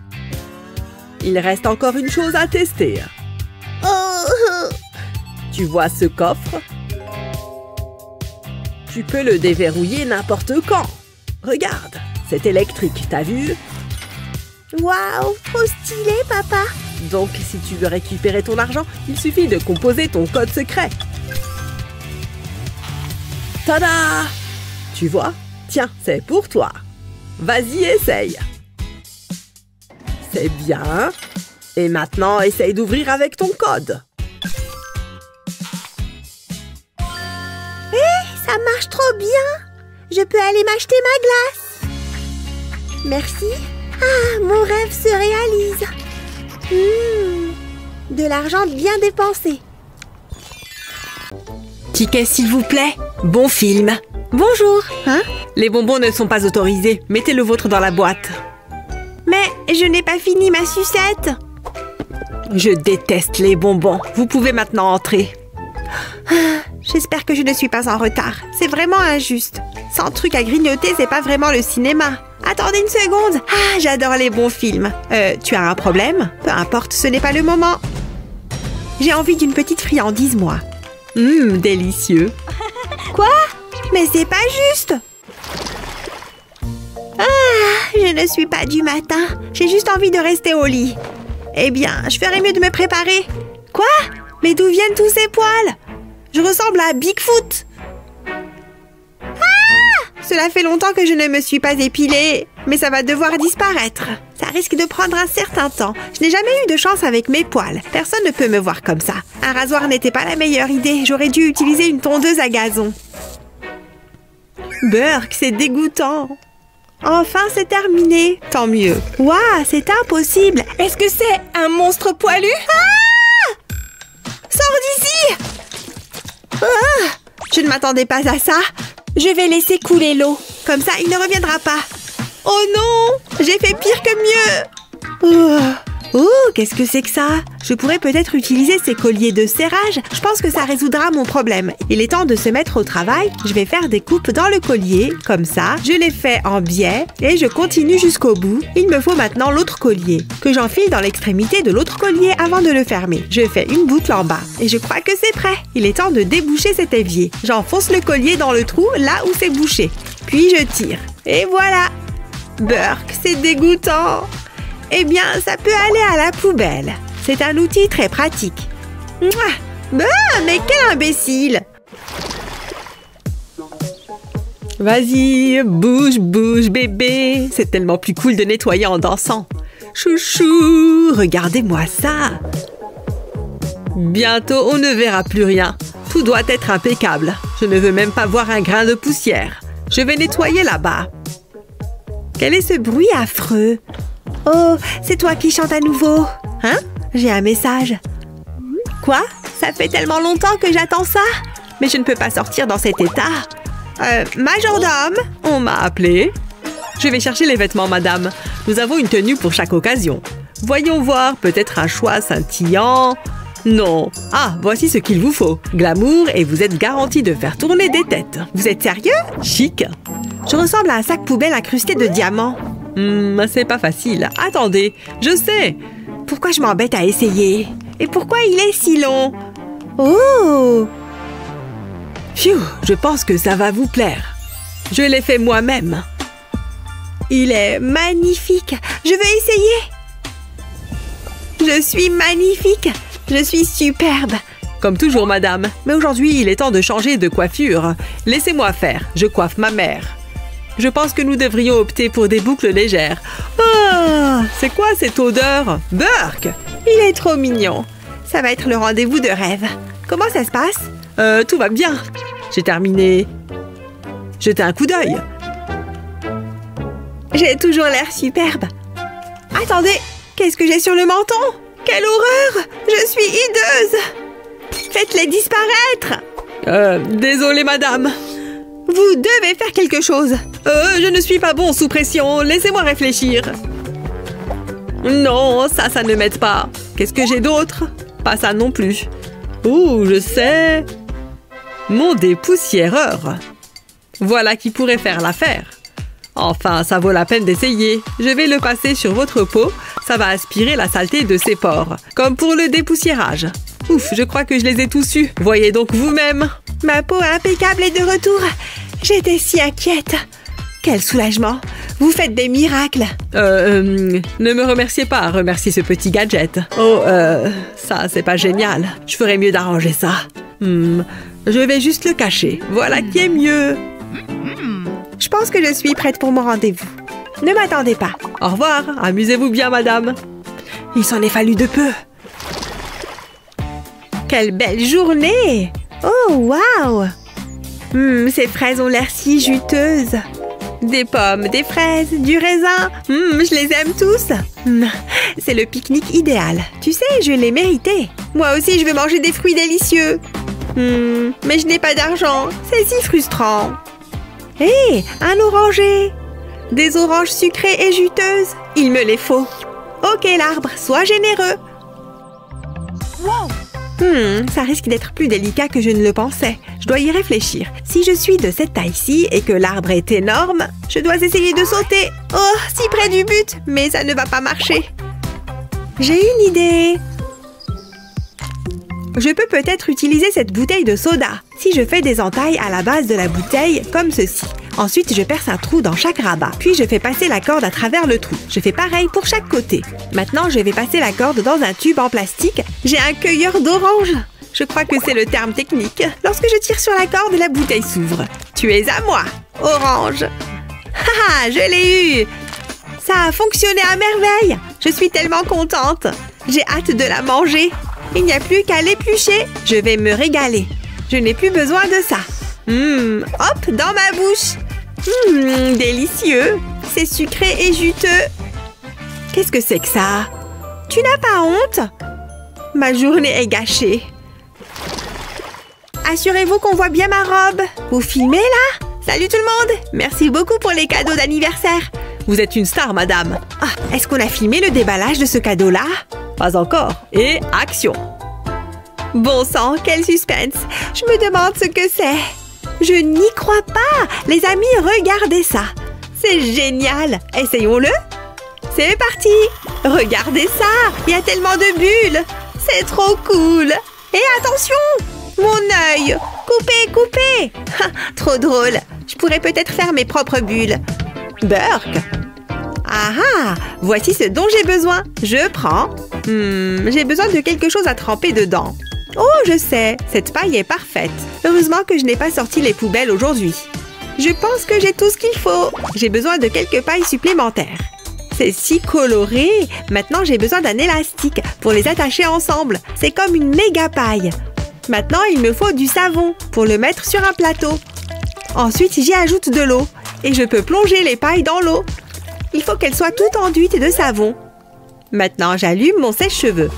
Il reste encore une chose à tester. Oh! Tu vois ce coffre? Tu peux le déverrouiller n'importe quand. Regarde, c'est électrique, t'as vu? Waouh, trop stylé, papa. Donc, si tu veux récupérer ton argent, il suffit de composer ton code secret. Tada! Tu vois? Tiens, c'est pour toi. Vas-y, essaye. C'est bien. Et maintenant, essaye d'ouvrir avec ton code. Ça marche trop bien. Je peux aller m'acheter ma glace. Merci. Ah, mon rêve se réalise. De l'argent bien dépensé. Ticket, s'il vous plaît. Bon film. Bonjour. Hein? Les bonbons ne sont pas autorisés. Mettez le vôtre dans la boîte. Mais je n'ai pas fini ma sucette. Je déteste les bonbons. Vous pouvez maintenant entrer. J'espère que je ne suis pas en retard. C'est vraiment injuste. Sans truc à grignoter, c'est pas vraiment le cinéma. Attendez une seconde. Ah, j'adore les bons films. Tu as un problème? Peu importe, ce n'est pas le moment. J'ai envie d'une petite friandise, moi. Délicieux. Quoi? Mais c'est pas juste. Ah, je ne suis pas du matin. J'ai juste envie de rester au lit. Eh bien, je ferais mieux de me préparer. Quoi? Mais d'où viennent tous ces poils? Je ressemble à Bigfoot. Ah! Cela fait longtemps que je ne me suis pas épilée, mais ça va devoir disparaître. Ça risque de prendre un certain temps. Je n'ai jamais eu de chance avec mes poils. Personne ne peut me voir comme ça. Un rasoir n'était pas la meilleure idée. J'aurais dû utiliser une tondeuse à gazon. Burk, c'est dégoûtant. Enfin, c'est terminé. Tant mieux. Waouh, c'est impossible. Est-ce que c'est un monstre poilu? Ah! Sors d'ici! Ah! Je ne m'attendais pas à ça. Je vais laisser couler l'eau. Comme ça, il ne reviendra pas. Oh non! J'ai fait pire que mieux. Oh, qu'est-ce que c'est que ça? Je pourrais peut-être utiliser ces colliers de serrage. Je pense que ça résoudra mon problème. Il est temps de se mettre au travail. Je vais faire des coupes dans le collier. Comme ça, je les fais en biais et je continue jusqu'au bout. Il me faut maintenant l'autre collier, que j'enfile dans l'extrémité de l'autre collier avant de le fermer. Je fais une boucle en bas et je crois que c'est prêt. Il est temps de déboucher cet évier. J'enfonce le collier dans le trou là où c'est bouché. Puis je tire. Et voilà! Burk, c'est dégoûtant! Eh bien, ça peut aller à la poubelle. C'est un outil très pratique. Mouah! Mais quel imbécile! Vas-y, bouge, bouge, bébé. C'est tellement plus cool de nettoyer en dansant. Chouchou, regardez-moi ça. Bientôt, on ne verra plus rien. Tout doit être impeccable. Je ne veux même pas voir un grain de poussière. Je vais nettoyer là-bas. Quel est ce bruit affreux? Oh, c'est toi qui chantes à nouveau. Hein? J'ai un message. Quoi? Ça fait tellement longtemps que j'attends ça. Mais je ne peux pas sortir dans cet état. Majordome, on m'a appelé. Je vais chercher les vêtements, madame. Nous avons une tenue pour chaque occasion. Voyons voir, peut-être un choix scintillant. Non. Ah, voici ce qu'il vous faut. Glamour et vous êtes garanti de faire tourner des têtes. Vous êtes sérieux? Chic. Je ressemble à un sac poubelle incrusté de diamants. C'est pas facile. Attendez, je sais. Pourquoi je m'embête à essayer? Et pourquoi il est si long? Oh! Phew, je pense que ça va vous plaire. Je l'ai fait moi-même. Il est magnifique. Je veux essayer. Je suis magnifique. Je suis superbe. Comme toujours, madame. Mais aujourd'hui, il est temps de changer de coiffure. Laissez-moi faire. Je coiffe ma mère. Je pense que nous devrions opter pour des boucles légères. Ah, c'est quoi cette odeur? Burke! Il est trop mignon. Ça va être le rendez-vous de rêve. Comment ça se passe? Tout va bien. J'ai terminé. Jetez un coup d'œil. J'ai toujours l'air superbe. Attendez, qu'est-ce que j'ai sur le menton? Quelle horreur! Je suis hideuse! Faites-les disparaître! Désolée, madame. Vous devez faire quelque chose. Je ne suis pas bon sous pression. Laissez-moi réfléchir. Non, ça ne m'aide pas. Qu'est-ce que j'ai d'autre? Pas ça non plus. Oh, je sais. Mon dépoussiéreur. Voilà qui pourrait faire l'affaire. Enfin, ça vaut la peine d'essayer. Je vais le passer sur votre peau. Ça va aspirer la saleté de ses pores. Comme pour le dépoussiérage. Ouf, je crois que je les ai tous eus. Voyez donc vous-même. Ma peau impeccable est de retour. J'étais si inquiète. Quel soulagement. Vous faites des miracles. Ne me remerciez pas. Remerciez ce petit gadget. Oh, ça, c'est pas génial. Je ferais mieux d'arranger ça. Je vais juste le cacher. Voilà qui est mieux. Je pense que je suis prête pour mon rendez-vous. Ne m'attendez pas. Au revoir. Amusez-vous bien, madame. Il s'en est fallu de peu. Quelle belle journée! Oh, wow! Ces fraises ont l'air si juteuses. Des pommes, des fraises, du raisin. Je les aime tous. C'est le pique-nique idéal. Tu sais, je l'ai mérité. Moi aussi, je veux manger des fruits délicieux. Mais je n'ai pas d'argent. C'est si frustrant. Hé, un oranger. Des oranges sucrées et juteuses. Il me les faut. Ok, l'arbre, sois généreux. Wow! Ça risque d'être plus délicat que je ne le pensais. Je dois y réfléchir. Si je suis de cette taille-ci et que l'arbre est énorme, je dois essayer de sauter. Oh, si près du but, mais ça ne va pas marcher. J'ai une idée. Je peux peut-être utiliser cette bouteille de soda. Si je fais des entailles à la base de la bouteille, comme ceci. Ensuite, je perce un trou dans chaque rabat. Puis, je fais passer la corde à travers le trou. Je fais pareil pour chaque côté. Maintenant, je vais passer la corde dans un tube en plastique. J'ai un cueilleur d'oranges. Je crois que c'est le terme technique. Lorsque je tire sur la corde, la bouteille s'ouvre. Tu es à moi, orange. Haha, je l'ai eu. Ça a fonctionné à merveille. Je suis tellement contente. J'ai hâte de la manger. Il n'y a plus qu'à l'éplucher. Je vais me régaler. Je n'ai plus besoin de ça. Hop, dans ma bouche. Délicieux. C'est sucré et juteux. Qu'est-ce que c'est que ça? Tu n'as pas honte? Ma journée est gâchée. Assurez-vous qu'on voit bien ma robe. Vous filmez là? Salut tout le monde. Merci beaucoup pour les cadeaux d'anniversaire. Vous êtes une star, madame. Ah, est-ce qu'on a filmé le déballage de ce cadeau-là? Pas encore. Et action. Bon sang, quel suspense. Je me demande ce que c'est. Je n'y crois pas. Les amis, regardez ça. C'est génial. Essayons-le. C'est parti. Regardez ça. Il y a tellement de bulles. C'est trop cool. Et attention, mon œil. Coupé, coupé. Trop drôle. Je pourrais peut-être faire mes propres bulles. Burke. Ah, voici ce dont j'ai besoin. Je prends. J'ai besoin de quelque chose à tremper dedans. Oh, je sais, cette paille est parfaite. Heureusement que je n'ai pas sorti les poubelles aujourd'hui. Je pense que j'ai tout ce qu'il faut. J'ai besoin de quelques pailles supplémentaires. C'est si coloré. Maintenant, j'ai besoin d'un élastique pour les attacher ensemble. C'est comme une méga paille. Maintenant, il me faut du savon pour le mettre sur un plateau. Ensuite, j'y ajoute de l'eau et je peux plonger les pailles dans l'eau. Il faut qu'elles soient toutes enduites de savon. Maintenant, j'allume mon sèche-cheveux.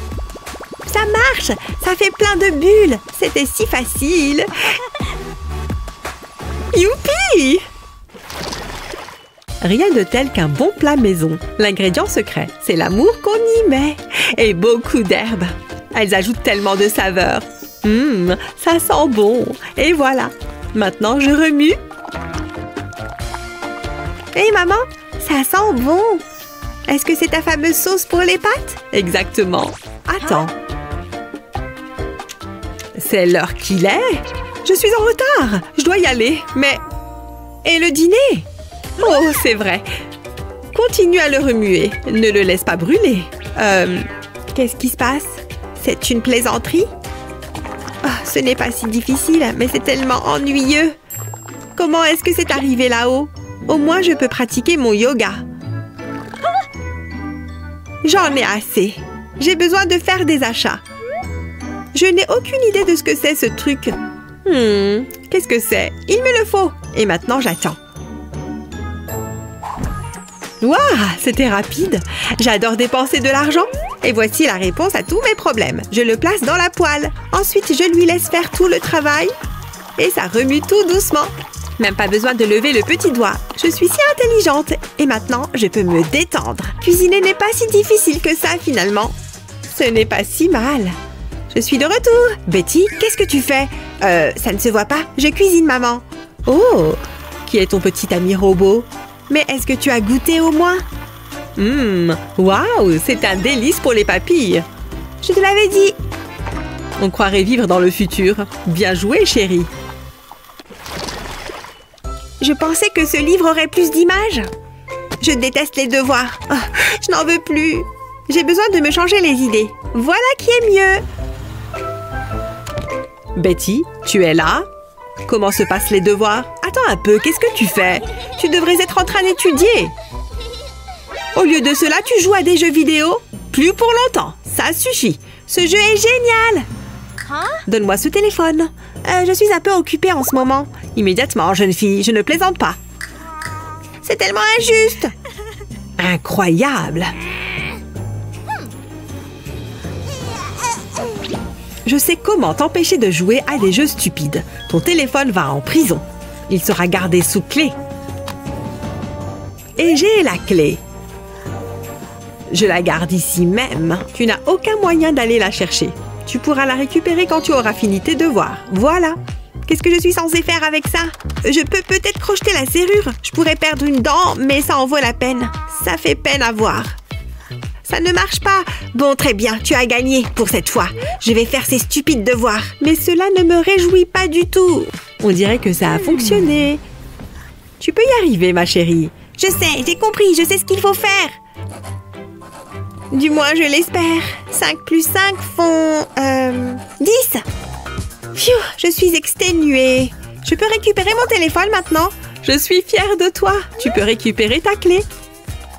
Ça marche! Ça fait plein de bulles! C'était si facile! Youpi! Rien de tel qu'un bon plat maison. L'ingrédient secret, c'est l'amour qu'on y met. Et beaucoup d'herbes. Elles ajoutent tellement de saveurs. Ça sent bon. Et voilà. Maintenant, je remue. Hé, maman, ça sent bon. Est-ce que c'est ta fameuse sauce pour les pâtes? Exactement. Attends. C'est l'heure qu'il est. Je suis en retard. Je dois y aller. Mais... Et le dîner? Oh, c'est vrai. Continue à le remuer. Ne le laisse pas brûler. Qu'est-ce qui se passe? C'est une plaisanterie? Oh, ce n'est pas si difficile, mais c'est tellement ennuyeux. Comment est-ce que c'est arrivé là-haut? Au moins, je peux pratiquer mon yoga. J'en ai assez. J'ai besoin de faire des achats. Je n'ai aucune idée de ce que c'est ce truc. Qu'est-ce que c'est? Il me le faut. Et maintenant, j'attends. Waouh, c'était rapide. J'adore dépenser de l'argent. Et voici la réponse à tous mes problèmes. Je le place dans la poêle. Ensuite, je lui laisse faire tout le travail. Et ça remue tout doucement. Même pas besoin de lever le petit doigt. Je suis si intelligente. Et maintenant, je peux me détendre. Cuisiner n'est pas si difficile que ça, finalement. Ce n'est pas si mal. Je suis de retour. Betty, qu'est-ce que tu fais? Ça ne se voit pas. Je cuisine, maman. Oh, qui est ton petit ami robot? Mais est-ce que tu as goûté au moins? Waouh, c'est un délice pour les papilles. Je te l'avais dit. On croirait vivre dans le futur. Bien joué, chérie. Je pensais que ce livre aurait plus d'images. Je déteste les devoirs. Oh, je n'en veux plus. J'ai besoin de me changer les idées. Voilà qui est mieux. Betty, tu es là? Comment se passent les devoirs? Attends un peu, qu'est-ce que tu fais? Tu devrais être en train d'étudier. Au lieu de cela, tu joues à des jeux vidéo? Plus pour longtemps, ça suffit. Ce jeu est génial. Donne-moi ce téléphone. Je suis un peu occupée en ce moment. Immédiatement, jeune fille, je ne plaisante pas. C'est tellement injuste. Incroyable. Je sais comment t'empêcher de jouer à des jeux stupides. Ton téléphone va en prison. Il sera gardé sous clé. Et j'ai la clé. Je la garde ici même. Tu n'as aucun moyen d'aller la chercher. Tu pourras la récupérer quand tu auras fini tes devoirs. Voilà. Qu'est-ce que je suis censée faire avec ça? Je peux peut-être crocheter la serrure. Je pourrais perdre une dent, mais ça en vaut la peine. Ça fait peine à voir. Ça ne marche pas. Bon, très bien, tu as gagné pour cette fois. Je vais faire ces stupides devoirs. Mais cela ne me réjouit pas du tout. On dirait que ça a fonctionné. Tu peux y arriver, ma chérie. Je sais, j'ai compris, je sais ce qu'il faut faire. Du moins, je l'espère. 5 plus 5 font... 10. Pfiou, je suis exténuée. Je peux récupérer mon téléphone maintenant? Je suis fière de toi. Tu peux récupérer ta clé.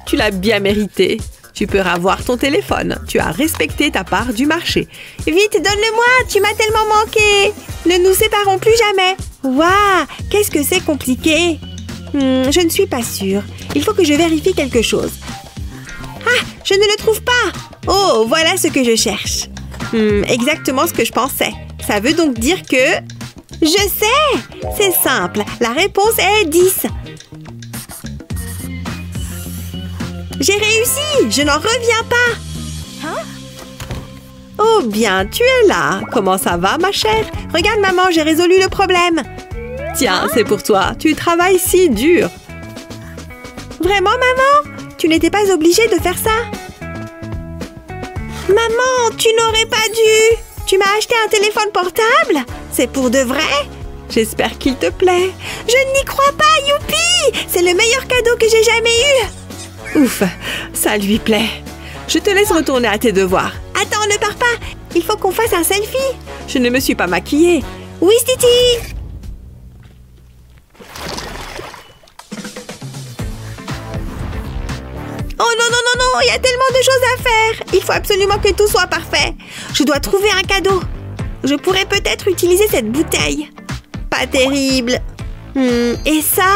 Tu l'as bien mérité. Tu peux avoir ton téléphone. Tu as respecté ta part du marché. Vite, donne-le-moi. Tu m'as tellement manqué. Ne nous séparons plus jamais. Waouh, qu'est-ce que c'est compliqué. Je ne suis pas sûre. Il faut que je vérifie quelque chose. Ah, je ne le trouve pas. Oh, voilà ce que je cherche. Exactement ce que je pensais. Ça veut donc dire que... Je sais. C'est simple. La réponse est 10. J'ai réussi. Je n'en reviens pas. Oh bien, tu es là. Comment ça va, ma chère? Regarde, maman, j'ai résolu le problème. Tiens, c'est pour toi. Tu travailles si dur. Vraiment, maman? Tu n'étais pas obligée de faire ça? Maman, tu n'aurais pas dû. Tu m'as acheté un téléphone portable? C'est pour de vrai? J'espère qu'il te plaît. Je n'y crois pas, youpi! C'est le meilleur cadeau que j'ai jamais eu. Ouf, ça lui plaît. Je te laisse retourner à tes devoirs. Attends, ne pars pas. Il faut qu'on fasse un selfie. Je ne me suis pas maquillée. Oui, Titi. Oh non, non, non, non, il y a tellement de choses à faire. Il faut absolument que tout soit parfait. Je dois trouver un cadeau. Je pourrais peut-être utiliser cette bouteille. Pas terrible. Et ça?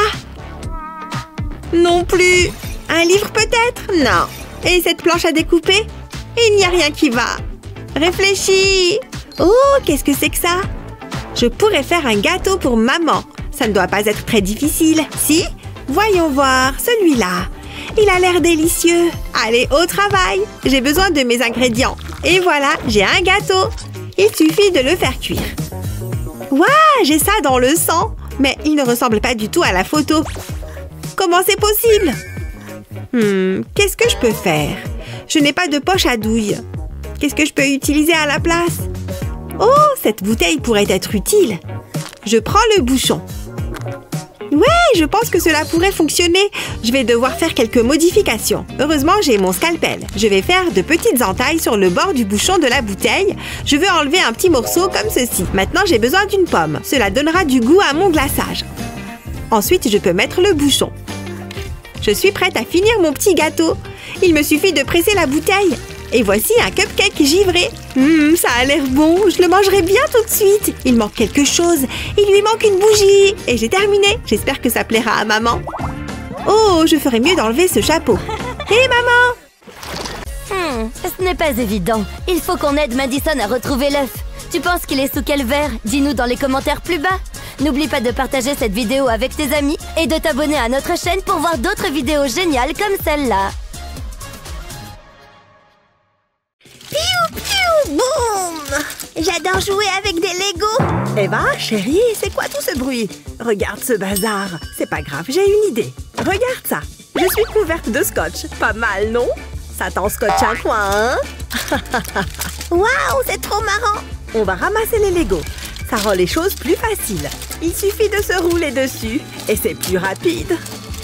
Non plus. Un livre peut-être? Non. Et cette planche à découper? Il n'y a rien qui va. Réfléchis. Oh, qu'est-ce que c'est que ça? Je pourrais faire un gâteau pour maman. Ça ne doit pas être très difficile. Si? Voyons voir, celui-là. Il a l'air délicieux. Allez, au travail. J'ai besoin de mes ingrédients. Et voilà, j'ai un gâteau. Il suffit de le faire cuire. Waouh, j'ai ça dans le sang. Mais il ne ressemble pas du tout à la photo. Comment c'est possible? Qu'est-ce que je peux faire? Je n'ai pas de poche à douille. Qu'est-ce que je peux utiliser à la place? Oh, cette bouteille pourrait être utile. Je prends le bouchon. Ouais, je pense que cela pourrait fonctionner. Je vais devoir faire quelques modifications. Heureusement, j'ai mon scalpel. Je vais faire de petites entailles sur le bord du bouchon de la bouteille. Je veux enlever un petit morceau comme ceci. Maintenant, j'ai besoin d'une pomme. Cela donnera du goût à mon glaçage. Ensuite, je peux mettre le bouchon. Je suis prête à finir mon petit gâteau. Il me suffit de presser la bouteille. Et voici un cupcake givré. Ça a l'air bon. Je le mangerai bien tout de suite. Il manque quelque chose. Il lui manque une bougie. Et j'ai terminé. J'espère que ça plaira à maman. Oh, je ferais mieux d'enlever ce chapeau. Hé, maman! Ce n'est pas évident. Il faut qu'on aide Madison à retrouver l'œuf. Tu penses qu'il est sous quel verre? Dis-nous dans les commentaires plus bas. N'oublie pas de partager cette vidéo avec tes amis et de t'abonner à notre chaîne pour voir d'autres vidéos géniales comme celle-là. Piou, piou, boum! J'adore jouer avec des Legos. Eva, chérie, c'est quoi tout ce bruit? Regarde ce bazar. C'est pas grave, j'ai une idée. Regarde ça. Je suis couverte de scotch. Pas mal, non? Ça t'en scotche un coin, hein? Waouh, c'est trop marrant. On va ramasser les Legos. Ça rend les choses plus faciles. Il suffit de se rouler dessus et c'est plus rapide.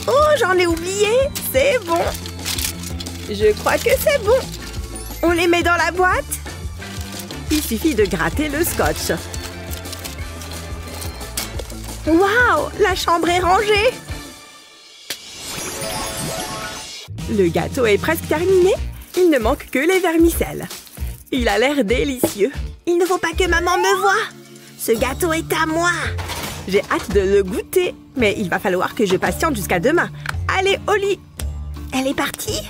Oh, j'en ai oublié. C'est bon. Je crois que c'est bon. On les met dans la boîte. Il suffit de gratter le scotch. Waouh, la chambre est rangée. Le gâteau est presque terminé. Il ne manque que les vermicelles. Il a l'air délicieux. Il ne faut pas que maman me voie. Ce gâteau est à moi. J'ai hâte de le goûter, mais il va falloir que je patiente jusqu'à demain. Allez, au lit. Elle est partie?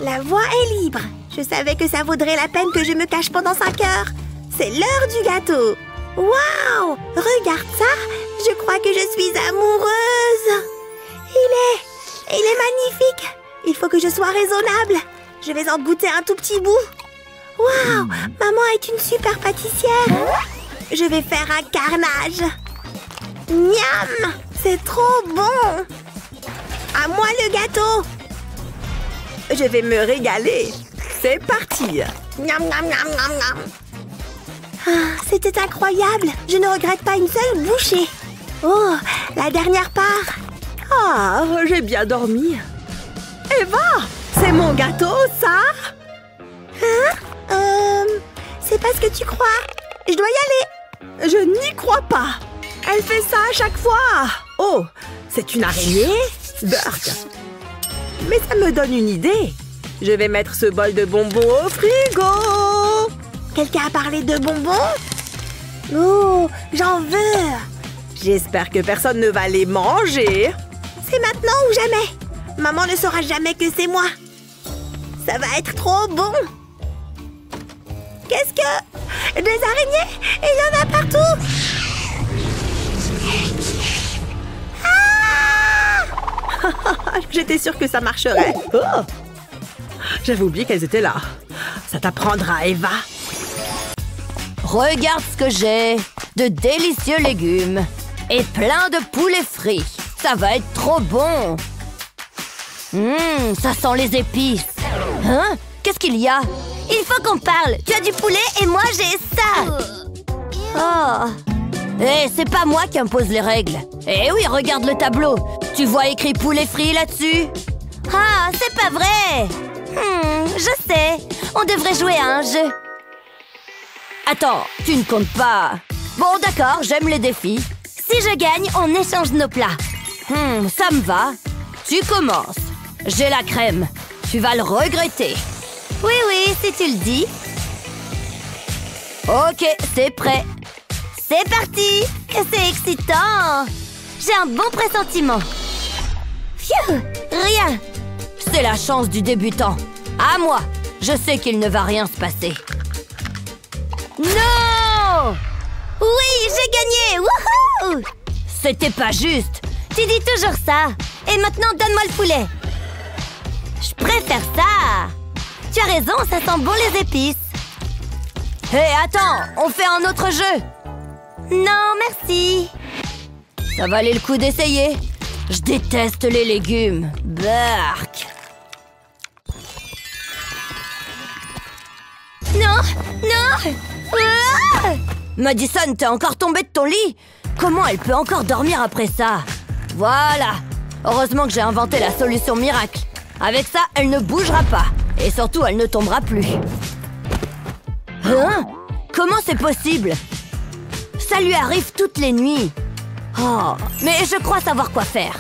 La voie est libre. Je savais que ça vaudrait la peine que je me cache pendant 5 heures. C'est l'heure du gâteau. Waouh! Regarde ça. Je crois que je suis amoureuse. Il est magnifique. Il faut que je sois raisonnable. Je vais en goûter un tout petit bout. Waouh! Maman est une super pâtissière. Je vais faire un carnage. Miam! C'est trop bon. À moi le gâteau. Je vais me régaler. C'est parti. Miam, miam, miam, miam, miam. Ah, c'était incroyable. Je ne regrette pas une seule bouchée. Oh, la dernière part. Ah, j'ai bien dormi. Eva, c'est mon gâteau, ça? C'est pas ce que tu crois. Je dois y aller. Je n'y crois pas. Elle fait ça à chaque fois. Oh, c'est une araignée? Burk. Mais ça me donne une idée. Je vais mettre ce bol de bonbons au frigo. Quelqu'un a parlé de bonbons? Oh, j'en veux. J'espère que personne ne va les manger. C'est maintenant ou jamais. Maman ne saura jamais que c'est moi. Ça va être trop bon. Qu'est-ce que... Des araignées? Il y en a partout. Ah! J'étais sûre que ça marcherait. Oh! J'avais oublié qu'elles étaient là. Ça t'apprendra, Eva. Regarde ce que j'ai. De délicieux légumes. Et plein de poulets frits. Ça va être trop bon. Ça sent les épices. Hein? Qu'est-ce qu'il y a? Il faut qu'on parle. Tu as du poulet et moi j'ai ça. Oh. Eh, c'est pas moi qui impose les règles. Eh oui, regarde le tableau. Tu vois écrit poulet frit là-dessus? Ah, c'est pas vrai. Je sais. On devrait jouer à un jeu. Attends, tu ne comptes pas. Bon, d'accord, j'aime les défis. Si je gagne, on échange nos plats. Ça me va. Tu commences. J'ai la crème. Tu vas le regretter. Oui, si tu le dis. Ok, c'est prêt. C'est parti. C'est excitant. J'ai un bon pressentiment. Pfiou, rien. C'est la chance du débutant. À moi. Je sais qu'il ne va rien se passer. Non! Oui, j'ai gagné. Wouhou! C'était pas juste. Tu dis toujours ça. Et maintenant, donne-moi le poulet. Je préfère ça. Tu as raison, ça sent bon les épices. Hé, attends, on fait un autre jeu. Non, merci. Ça valait le coup d'essayer. Je déteste les légumes. Bark. Non, non. Ah! Madison, t'es encore tombée de ton lit? Comment elle peut encore dormir après ça? Voilà. Heureusement que j'ai inventé la solution miracle. Avec ça, elle ne bougera pas. Et surtout, elle ne tombera plus. Hein? Comment c'est possible? Ça lui arrive toutes les nuits. Oh, mais je crois savoir quoi faire.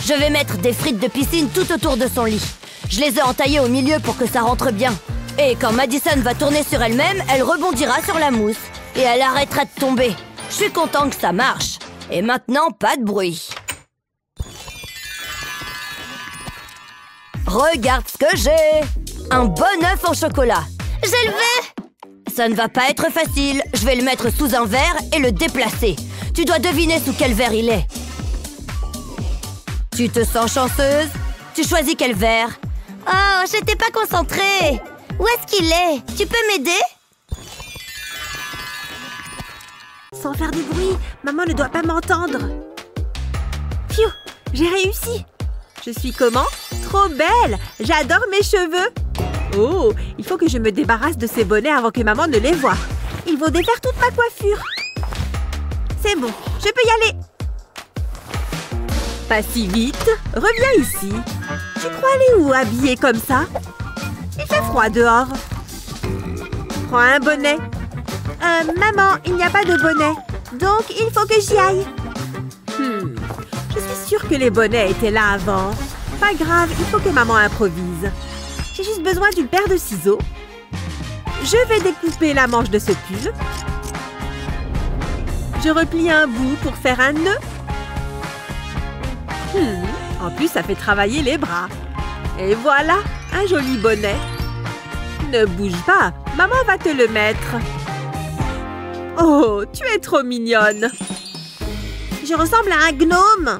Je vais mettre des frites de piscine tout autour de son lit. Je les ai entaillées au milieu pour que ça rentre bien. Et quand Madison va tourner sur elle-même, elle rebondira sur la mousse. Et elle arrêtera de tomber. Je suis content que ça marche. Et maintenant, pas de bruit. Regarde ce que j'ai! Un bon œuf en chocolat. Je le veux! Ça ne va pas être facile. Je vais le mettre sous un verre et le déplacer. Tu dois deviner sous quel verre il est. Tu te sens chanceuse? Tu choisis quel verre? Oh, j'étais pas concentrée. Où est-ce qu'il est? Tu peux m'aider? Sans faire de bruit, maman ne doit pas m'entendre. Pfiou, j'ai réussi. Je suis comment? Trop belle! J'adore mes cheveux. Oh, il faut que je me débarrasse de ces bonnets avant que maman ne les voie. Ils vont défaire toute ma coiffure. C'est bon, je peux y aller. Pas si vite. Reviens ici. Tu crois aller où habillée comme ça? Il fait froid dehors. Prends un bonnet. Maman, il n'y a pas de bonnet. Donc, il faut que j'y aille. Je suis sûre que les bonnets étaient là avant. Pas grave, il faut que maman improvise. J'ai juste besoin d'une paire de ciseaux. Je vais découper la manche de ce pull. Je replie un bout pour faire un nœud. En plus, ça fait travailler les bras. Et voilà, un joli bonnet. Ne bouge pas, maman va te le mettre. Oh, tu es trop mignonne. Je ressemble à un gnome.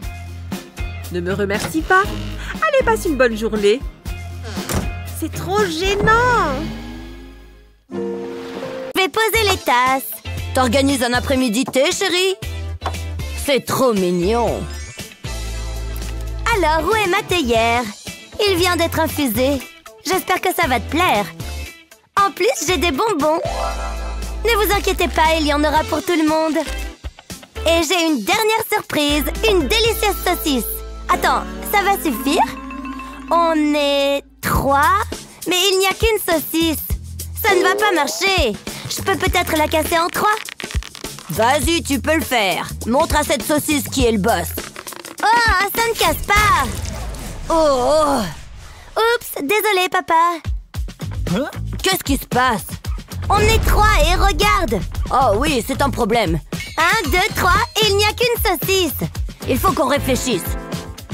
Ne me remercie pas. Allez, passe une bonne journée. C'est trop gênant. Je vais poser les tasses. T'organises un après-midi thé, chérie? C'est trop mignon. Alors, où est ma théière? Il vient d'être infusé. J'espère que ça va te plaire. En plus, j'ai des bonbons. Ne vous inquiétez pas, il y en aura pour tout le monde. Et j'ai une dernière surprise, une délicieuse saucisse. Attends, ça va suffire? On est 3, mais il n'y a qu'une saucisse. Ça ne va pas marcher. Je peux peut-être la casser en 3. Vas-y, tu peux le faire. Montre à cette saucisse qui est le boss. Oh, ça ne casse pas. Oh. Oups, désolé, papa. Hein? Qu'est-ce qui se passe? On est 3 et regarde. Oh oui, c'est un problème. 1, 2, 3 et il n'y a qu'une saucisse. Il faut qu'on réfléchisse.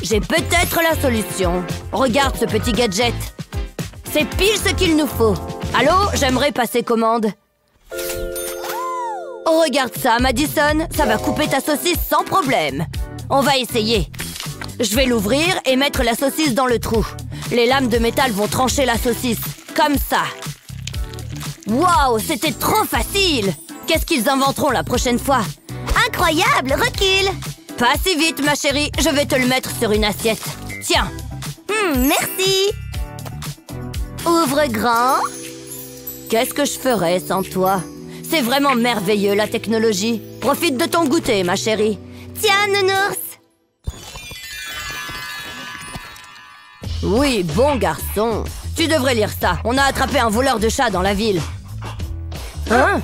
J'ai peut-être la solution. Regarde ce petit gadget. C'est pile ce qu'il nous faut. Allô, j'aimerais passer commande. Oh, regarde ça, Madison. Ça va couper ta saucisse sans problème. On va essayer. Je vais l'ouvrir et mettre la saucisse dans le trou. Les lames de métal vont trancher la saucisse. Comme ça. Waouh, c'était trop facile. Qu'est-ce qu'ils inventeront la prochaine fois? Incroyable, recule. Pas si vite, ma chérie. Je vais te le mettre sur une assiette. Tiens. Merci. Ouvre grand. Qu'est-ce que je ferais sans toi? C'est vraiment merveilleux, la technologie. Profite de ton goûter, ma chérie. Tiens, nounours. Oui, bon garçon. Tu devrais lire ça. On a attrapé un voleur de chat dans la ville. Hein?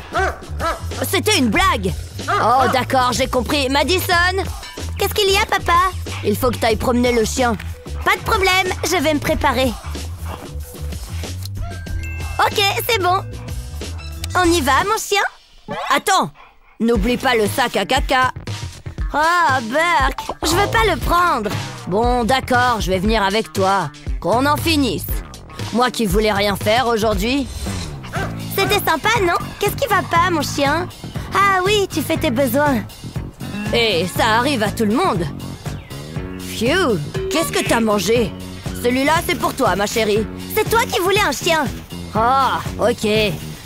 C'était une blague. Oh, d'accord, j'ai compris. Madison? Qu'est-ce qu'il y a, papa? Il faut que tu ailles promener le chien. Pas de problème, je vais me préparer. Ok, c'est bon. On y va, mon chien? Attends! N'oublie pas le sac à caca. Ah, Burke, je veux pas le prendre. Bon, d'accord, je vais venir avec toi. Qu'on en finisse. Moi qui voulais rien faire aujourd'hui. C'était sympa, non? Qu'est-ce qui va pas, mon chien? Ah oui, tu fais tes besoins. Et ça arrive à tout le monde. Phew, qu'est-ce que t'as mangé? Celui-là, c'est pour toi, ma chérie. C'est toi qui voulais un chien. Ah, ok.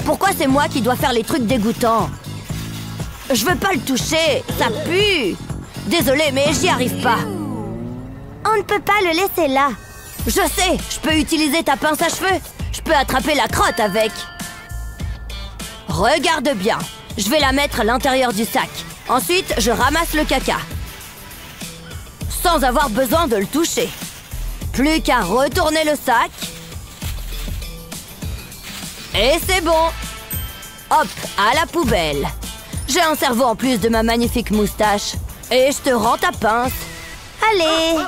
Pourquoi c'est moi qui dois faire les trucs dégoûtants? Je veux pas le toucher, ça pue. Désolée, mais j'y arrive pas. On ne peut pas le laisser là. Je sais, je peux utiliser ta pince à cheveux. Je peux attraper la crotte avec. Regarde bien. Je vais la mettre à l'intérieur du sac. Ensuite, je ramasse le caca. Sans avoir besoin de le toucher. Plus qu'à retourner le sac. Et c'est bon. Hop, à la poubelle. J'ai un cerveau en plus de ma magnifique moustache. Et je te rends ta pince. Allez,